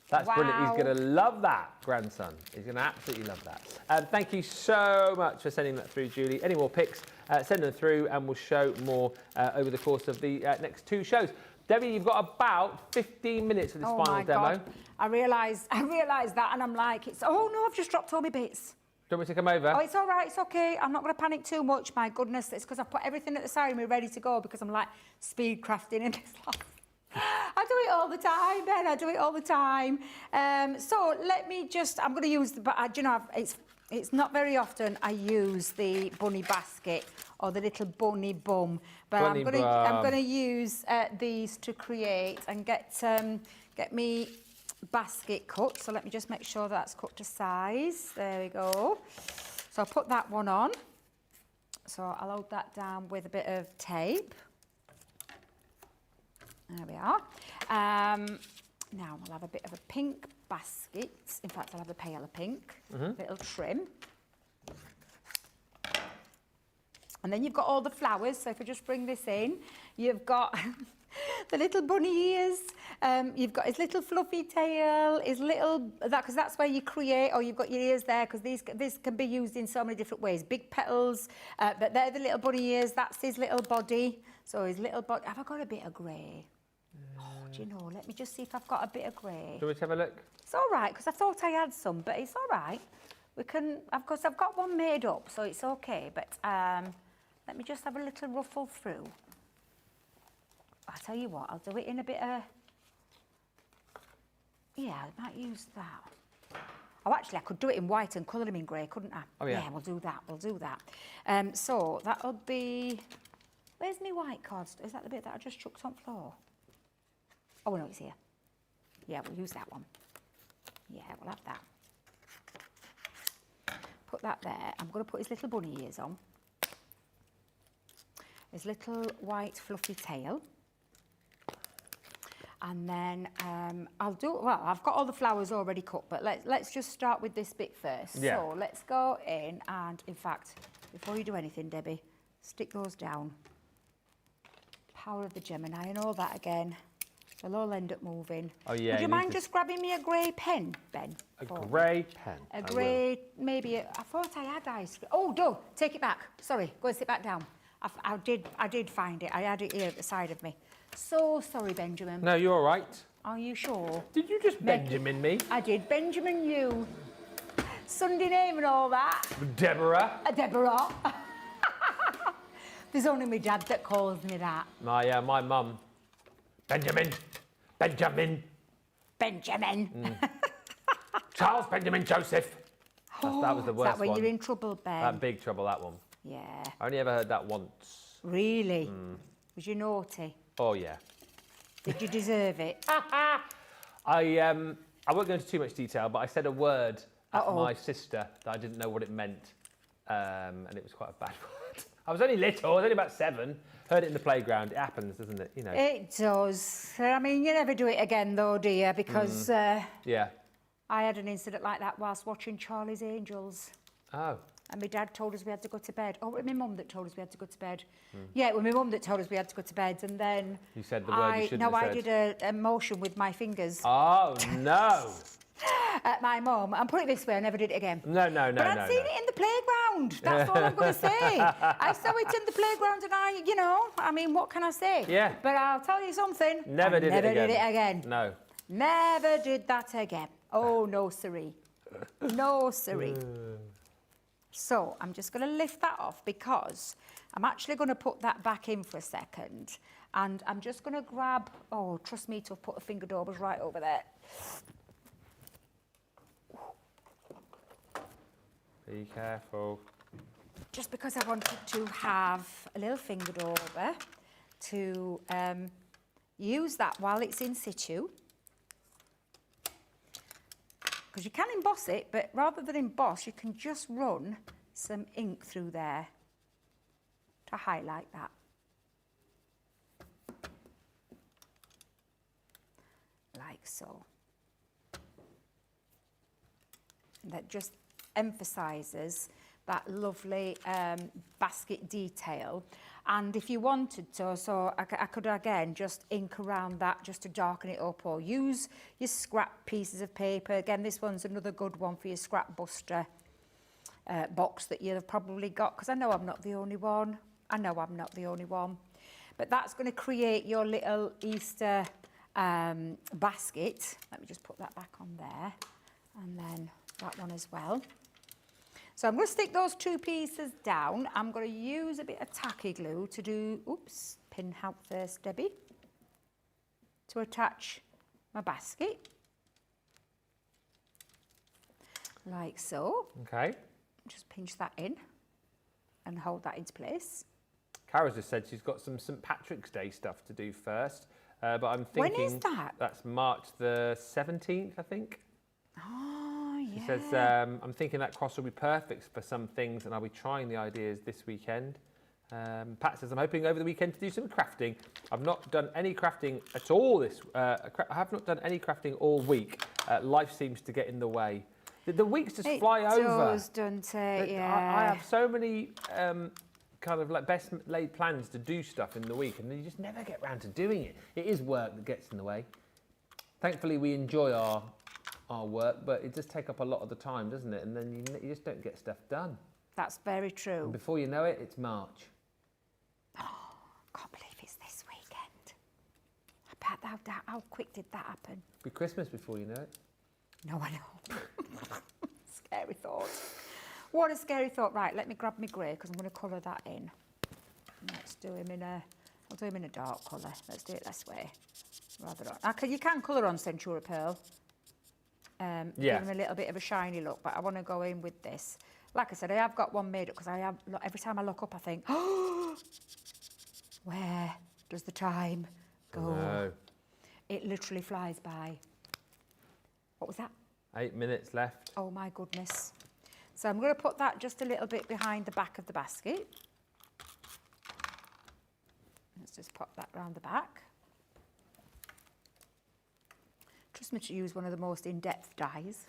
That's brilliant. Wow. He's going to love that, grandson. He's going to absolutely love that. Thank you so much for sending that through, Julie. Any more pics, send them through and we'll show more over the course of the next 2 shows. Debbie, you've got about 15 minutes for this final demo. God. I realised that and I'm like, oh no, I've just dropped all my bits. Do you want me to come over? Oh, it's all right, it's okay. I'm not going to panic too much. My goodness, it's because I've put everything at the side of me ready to go because I'm like speed crafting and it's like, I do it all the time, Ben. I do it all the time. So let me just, I'm going to use, it's not very often I use the bunny basket or the little bunny bum, but I'm going to use these to create and get me basket cut. So let me just make sure that's cut to size. There we go. So I'll put that one on. So I'll hold that down with a bit of tape. There we are. Now we'll have a bit of a pink basket. In fact, I'll have a paler pink, little trim. And then you've got all the flowers. So if I just bring this in, you've got the little bunny ears. You've got his little fluffy tail, his little, because that's where you create, or you've got your ears there, because this can be used in so many different ways. Big petals, but they're the little bunny ears. That's his little body. So his little body, have I got a bit of grey? Oh, do you know, let me just see if I've got a bit of grey. Do you want me to have a look? It's all right, because I thought I had some, but it's all right. We can, of course, I've got one made up, so it's okay, but let me just have a little ruffle through. I'll tell you what, I'll do it in a bit of, yeah, I might use that. Oh, actually, I could do it in white and colour them in grey, couldn't I? Oh, yeah. Yeah, we'll do that. So that'll be, where's my white cards? Is that the bit that I just chucked on floor? Oh, no, it's here. Yeah, we'll use that one. Yeah, we'll have that. Put that there. I'm going to put his little bunny ears on. His little white fluffy tail. And then I've got all the flowers already cut, but let's just start with this bit first. Yeah. So let's go in and, in fact, before you do anything, Debbie, stick those down. Power of the Gemini and all that again. They'll all end up moving. Oh, yeah. Would you mind just grabbing me a grey pen, Ben? A grey pen. A grey, maybe, I thought I had ice cream. Oh, no, take it back. Sorry, go and sit back down. I did find it. I had it here at the side of me. So sorry, Benjamin. No, you're all right. Are you sure? Did you just Benjamin me? I did. Benjamin you. Sunday name and all that. Deborah. Deborah. There's only my dad that calls me that. My mum. Benjamin. Benjamin. Benjamin. Charles Benjamin Joseph. That was the worst Is that when one. you're in trouble, Ben? That big trouble, that one. Yeah. I only ever heard that once. Really? Was you naughty? Oh, yeah. Did you deserve it? I won't go into too much detail, but I said a word at my sister that I didn't know what it meant, and it was quite a bad word. I was only little, I was only about 7. Heard it in the playground. It happens, doesn't it? You know. It does. I mean, you never do it again, though, do you? Because Yeah. I had an incident like that whilst watching Charlie's Angels. Oh. And my dad told us we had to go to bed. Oh, it was my mum that told us we had to go to bed. Yeah, it was my mum that told us we had to go to bed. And then You said the word you shouldn't have I said. did a motion with my fingers Oh, no. at my mum. And put it this way, I never did it again. No. But I'd seen it in the playground. That's all I'm going to say. I saw it in the playground and I mean, what can I say? Yeah. But I'll tell you something. Never did it again. No. Never did that again. Oh, no, siree. No, siree. So I'm just going to lift that off because I'm actually going to put that back in for a second. And I'm just going to grab, oh, trust me to have put the finger daubers right over there. Be careful. Just because I wanted to have a little finger dauber to use that while it's in situ. Because you can emboss it, but rather than emboss, you can just run some ink through there to highlight that. Like so. that just emphasises that lovely basket detail. And if you wanted to, so I could again just ink around that just to darken it up, or use your scrap pieces of paper. Again, this one's another good one for your scrap buster box that you've probably got, because I know I'm not the only one. But that's going to create your little Easter basket. Let me just put that back on there, and then that one as well. So I'm going to stick those two pieces down. I'm going to use a bit of tacky glue to do, oops, pin out first, Debbie, to attach my basket, like so. Okay. Just pinch that in and hold that into place. Cara's just said she's got some St Patrick's Day stuff to do first, but I'm thinking... When is that? That's March the 17th, I think. Oh, yeah. She says, I'm thinking that cross will be perfect for some things, and I'll be trying the ideas this weekend. Pat says, I'm hoping over the weekend to do some crafting. I've not done any crafting at all I have not done any crafting all week. Life seems to get in the way. The weeks just fly over. It does, doesn't it? Yeah. I have so many kind of like best laid plans to do stuff in the week, and then you just never get round to doing it. It is work that gets in the way. Thankfully, we enjoy our work, but it does take up a lot of the time, doesn't it? And then you just don't get stuff done. That's very true. And before you know it, it's March. Oh, can't believe it's this weekend. I bet how quick did that happen? It'll be Christmas before you know it. No, I know. Scary thought. What a scary thought. Right, let me grab my grey, because I'm going to colour that in. Let's do him I'll do him in a dark colour. Let's do it this way. You can colour on Centura Pearl. Give him a little bit of a shiny look, but I want to go in with this. Like I said, I have got one made up, because every time I look up, I think, oh, where does the time go? No. It literally flies by. What was that? 8 minutes left. Oh my goodness. So I'm going to put that just a little bit behind the back of the basket. Let's just pop that round the back. Trust me to use one of the most in-depth dies.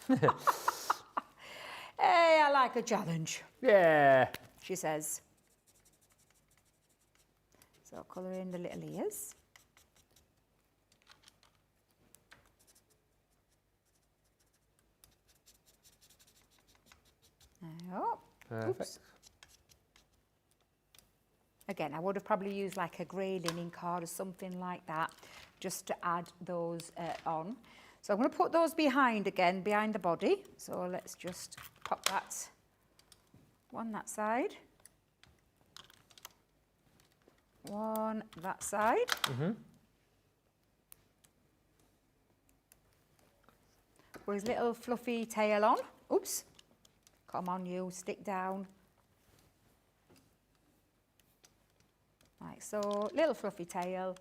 Hey, I like a challenge. Yeah. She says. So I'll colour in the little ears. Oh, Perfect. oops. Again, I would have probably used like a grey linen card or something like that, just to add those on. So I'm going to put those behind the body. So let's just pop that one that side. One that side. With his little fluffy tail on. Oops. Come on, you, stick down. Like so, little fluffy tail.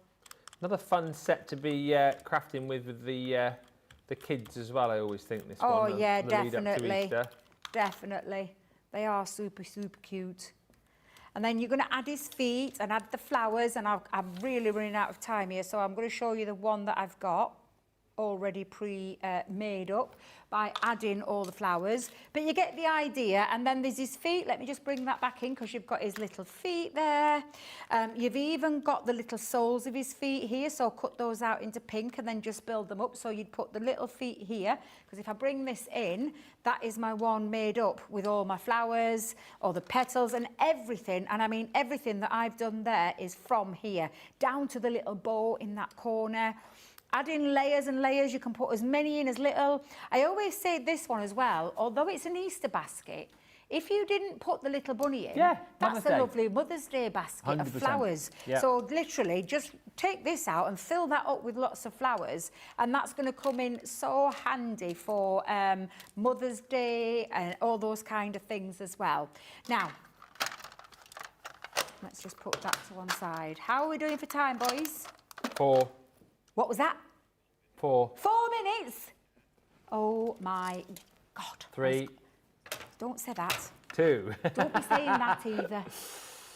Another fun set to be crafting with the kids as well. I always think this one. Oh yeah, the lead up to definitely, Easter. definitely. They are super, super cute. And then you're going to add his feet and add the flowers. And I'm really running out of time here, so I'm going to show you the one that I've got already made up by adding all the flowers, but you get the idea. And then there's his feet. Let me just bring that back in, because you've got his little feet there. You've even got the little soles of his feet here, so cut those out into pink and then just build them up. So you'd put the little feet here, because if I bring this in, that is my one made up with all my flowers, all the petals and everything. And I mean, everything that I've done there is from here, down to the little bow in that corner. Add in layers and layers. You can put as many in as little. I always say this one as well, although it's an Easter basket, if you didn't put the little bunny in, that's a lovely Mother's Day basket 100%. of flowers. Yeah. So literally just take this out and fill that up with lots of flowers, and that's going to come in so handy for Mother's Day and all those kind of things as well. Now, let's just put that to one side. How are we doing for time, boys? 4. What was that? 4. 4 minutes. Oh my God. 3. Don't say that. 2. Don't be saying that either.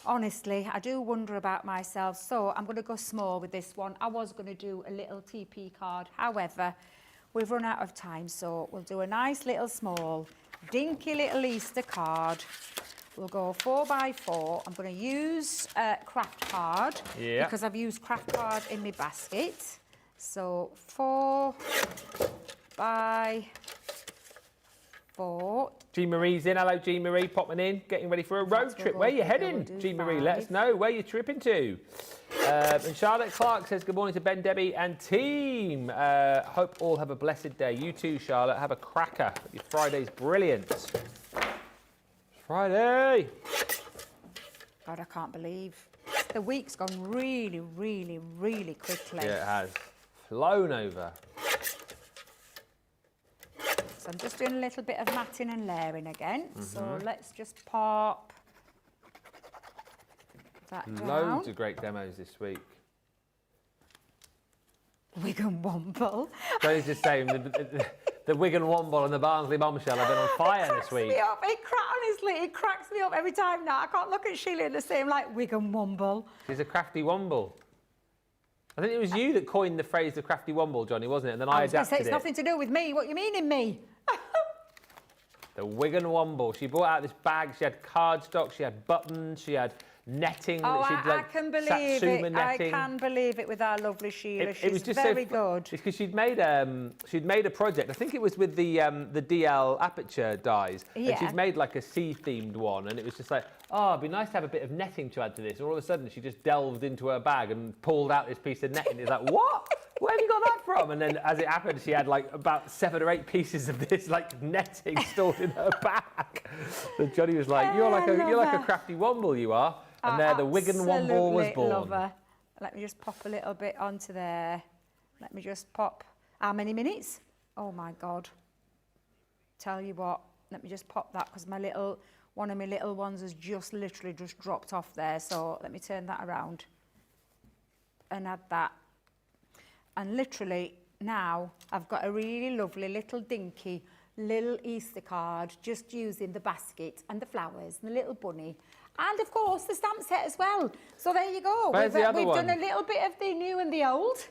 Honestly, I do wonder about myself. So I'm going to go small with this one. I was going to do a little TP card. However, we've run out of time. So we'll do a nice little small. dinky little Easter card. We'll go 4x4. I'm going to use craft card because I've used craft card in my basket. So 4x4. Jean Marie's in. Hello, Jean Marie, popping in, getting ready for a road trip. Where are you heading, Jean Marie? Let us know where you're tripping to. And Charlotte Clark says, good morning to Ben, Debbie and team. Hope all have a blessed day. You too, Charlotte. Have a cracker. Your Friday's brilliant. Friday. God, I can't believe. The week's gone really, really, really quickly. Yeah, it has. Flown over. So I'm just doing a little bit of matting and layering again. So let's just pop that down. Loads of great demos this week. Wig and Womble. Johnny's just saying the Wig and Womble and the Barnsley Bombshell have been on fire this week. Honestly, it cracks me up every time now. I can't look at Sheila and the same like Wig and Womble. She's a crafty womble. I think it was you that coined the phrase the crafty womble, Johnny, wasn't it? And then I adapted say it's nothing to do with me. What you mean in me? The Wig and Womble. She brought out this bag. She had cardstock. She had buttons. She had netting. Oh, that she'd, I can believe Satsuma it. netting. I can believe it with our lovely Sheila. It was She's just very so good. It's because she'd made a project. I think it was with the DL aperture dies, and she'd made like a sea-themed one, and it was just like, oh, it'd be nice to have a bit of netting to add to this. And all of a sudden, she just delved into her bag and pulled out this piece of netting. It's like, what? Where have you got that from? And then, as it happened, she had like about 7 or 8 pieces of this like netting stored in her bag. So Johnny was like, "You're like a crafty womble, you are." And there, the Wig and Womble was born. Love her. Let me just pop a little bit onto there. Let me just pop. How many minutes? Oh my God. Tell you what. Let me just pop that because one of my little ones has literally just dropped off there. So let me turn that around and add that. And literally now I've got a really lovely little dinky little Easter card just using the basket and the flowers and the little bunny. And of course the stamp set as well. So there you go. Where's the other we've one? done a little bit of the new and the old.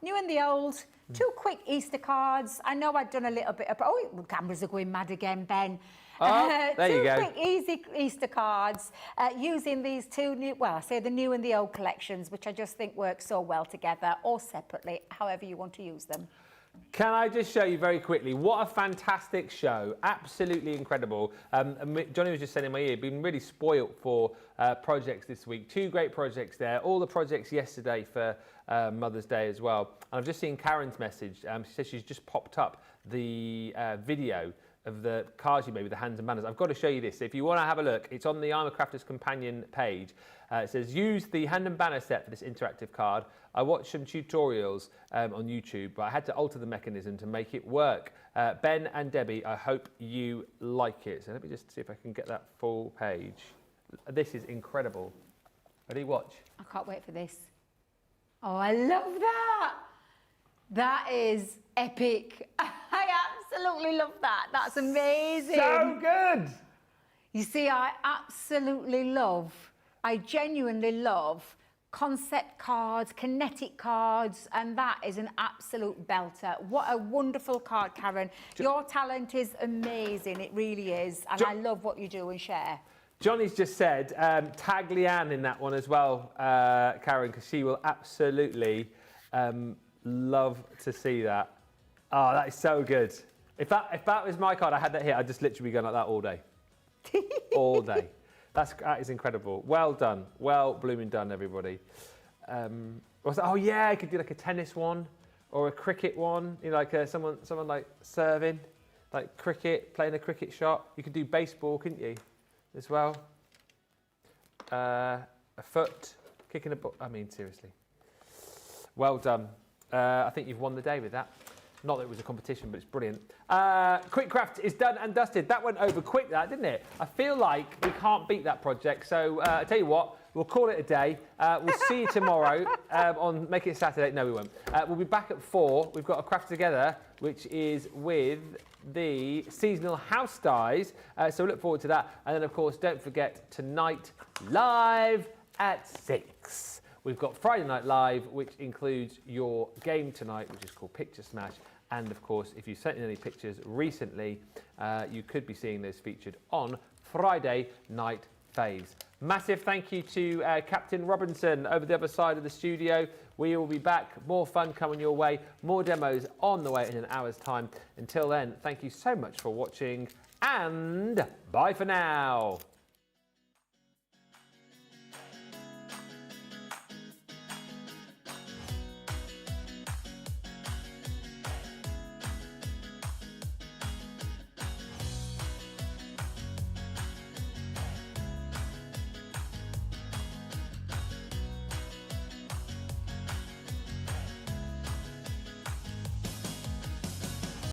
New and the old. 2 quick Easter cards. I know I'd done a little bit of... Oh, the cameras are going mad again, Ben. Oh, there you go. 2 quick, easy Easter cards using these 2 new... Well, I say the new and the old collections, which I just think work so well together or separately, however you want to use them. Can I just show you very quickly? What a fantastic show. Absolutely incredible. Johnny was just saying in my ear, been really spoilt for projects this week. 2 great projects there. All the projects yesterday for Mother's Day as well. And I've just seen Karen's message. She says she's just popped up the video of the cards you made with the hands and banners. I've got to show you this. If you want to have a look, it's on the I'm a Crafter's Companion page. It says, use the hand and banner set for this interactive card. I watched some tutorials on YouTube, but I had to alter the mechanism to make it work. Ben and Debbie, I hope you like it. So let me just see if I can get that full page. This is incredible. Ready, watch. I can't wait for this. Oh, I love that. That is epic. I absolutely love that. That's amazing. So good. You see, I genuinely love concept cards, kinetic cards, and that is an absolute belter. What a wonderful card, Karen. Your talent is amazing. It really is. And I love what you do and share. Johnny's just said, tag Leanne in that one as well, Karen, because she will absolutely love to see that. Oh, that is so good. If that was my card, I had that here, I'd just literally be going like that all day. All day. That is incredible. Well done. Well blooming done, everybody. Oh, yeah, I could do like a tennis one or a cricket one. You know, like someone like serving, like cricket, playing a cricket shot. You could do baseball, couldn't you, as well? A foot, kicking a ball. I mean, seriously. Well done. I think you've won the day with that. Not that it was a competition, but it's brilliant. Quick Craft is done and dusted. That went over quick, that, didn't it? I feel like we can't beat that project. So I tell you what, we'll call it a day. We'll see you tomorrow on Make It Saturday. No, we won't. We'll be back at 4. We've got a craft together, which is with the seasonal house dyes. So we look forward to that. And then, of course, don't forget tonight, live at 6. We've got Friday Night Live, which includes your game tonight, which is called Picture Smash. And of course, if you sent in any pictures recently, you could be seeing those featured on Friday Night Faves. Massive thank you to Captain Robinson over the other side of the studio. We will be back. More fun coming your way. More demos on the way in an hour's time. Until then, thank you so much for watching and bye for now.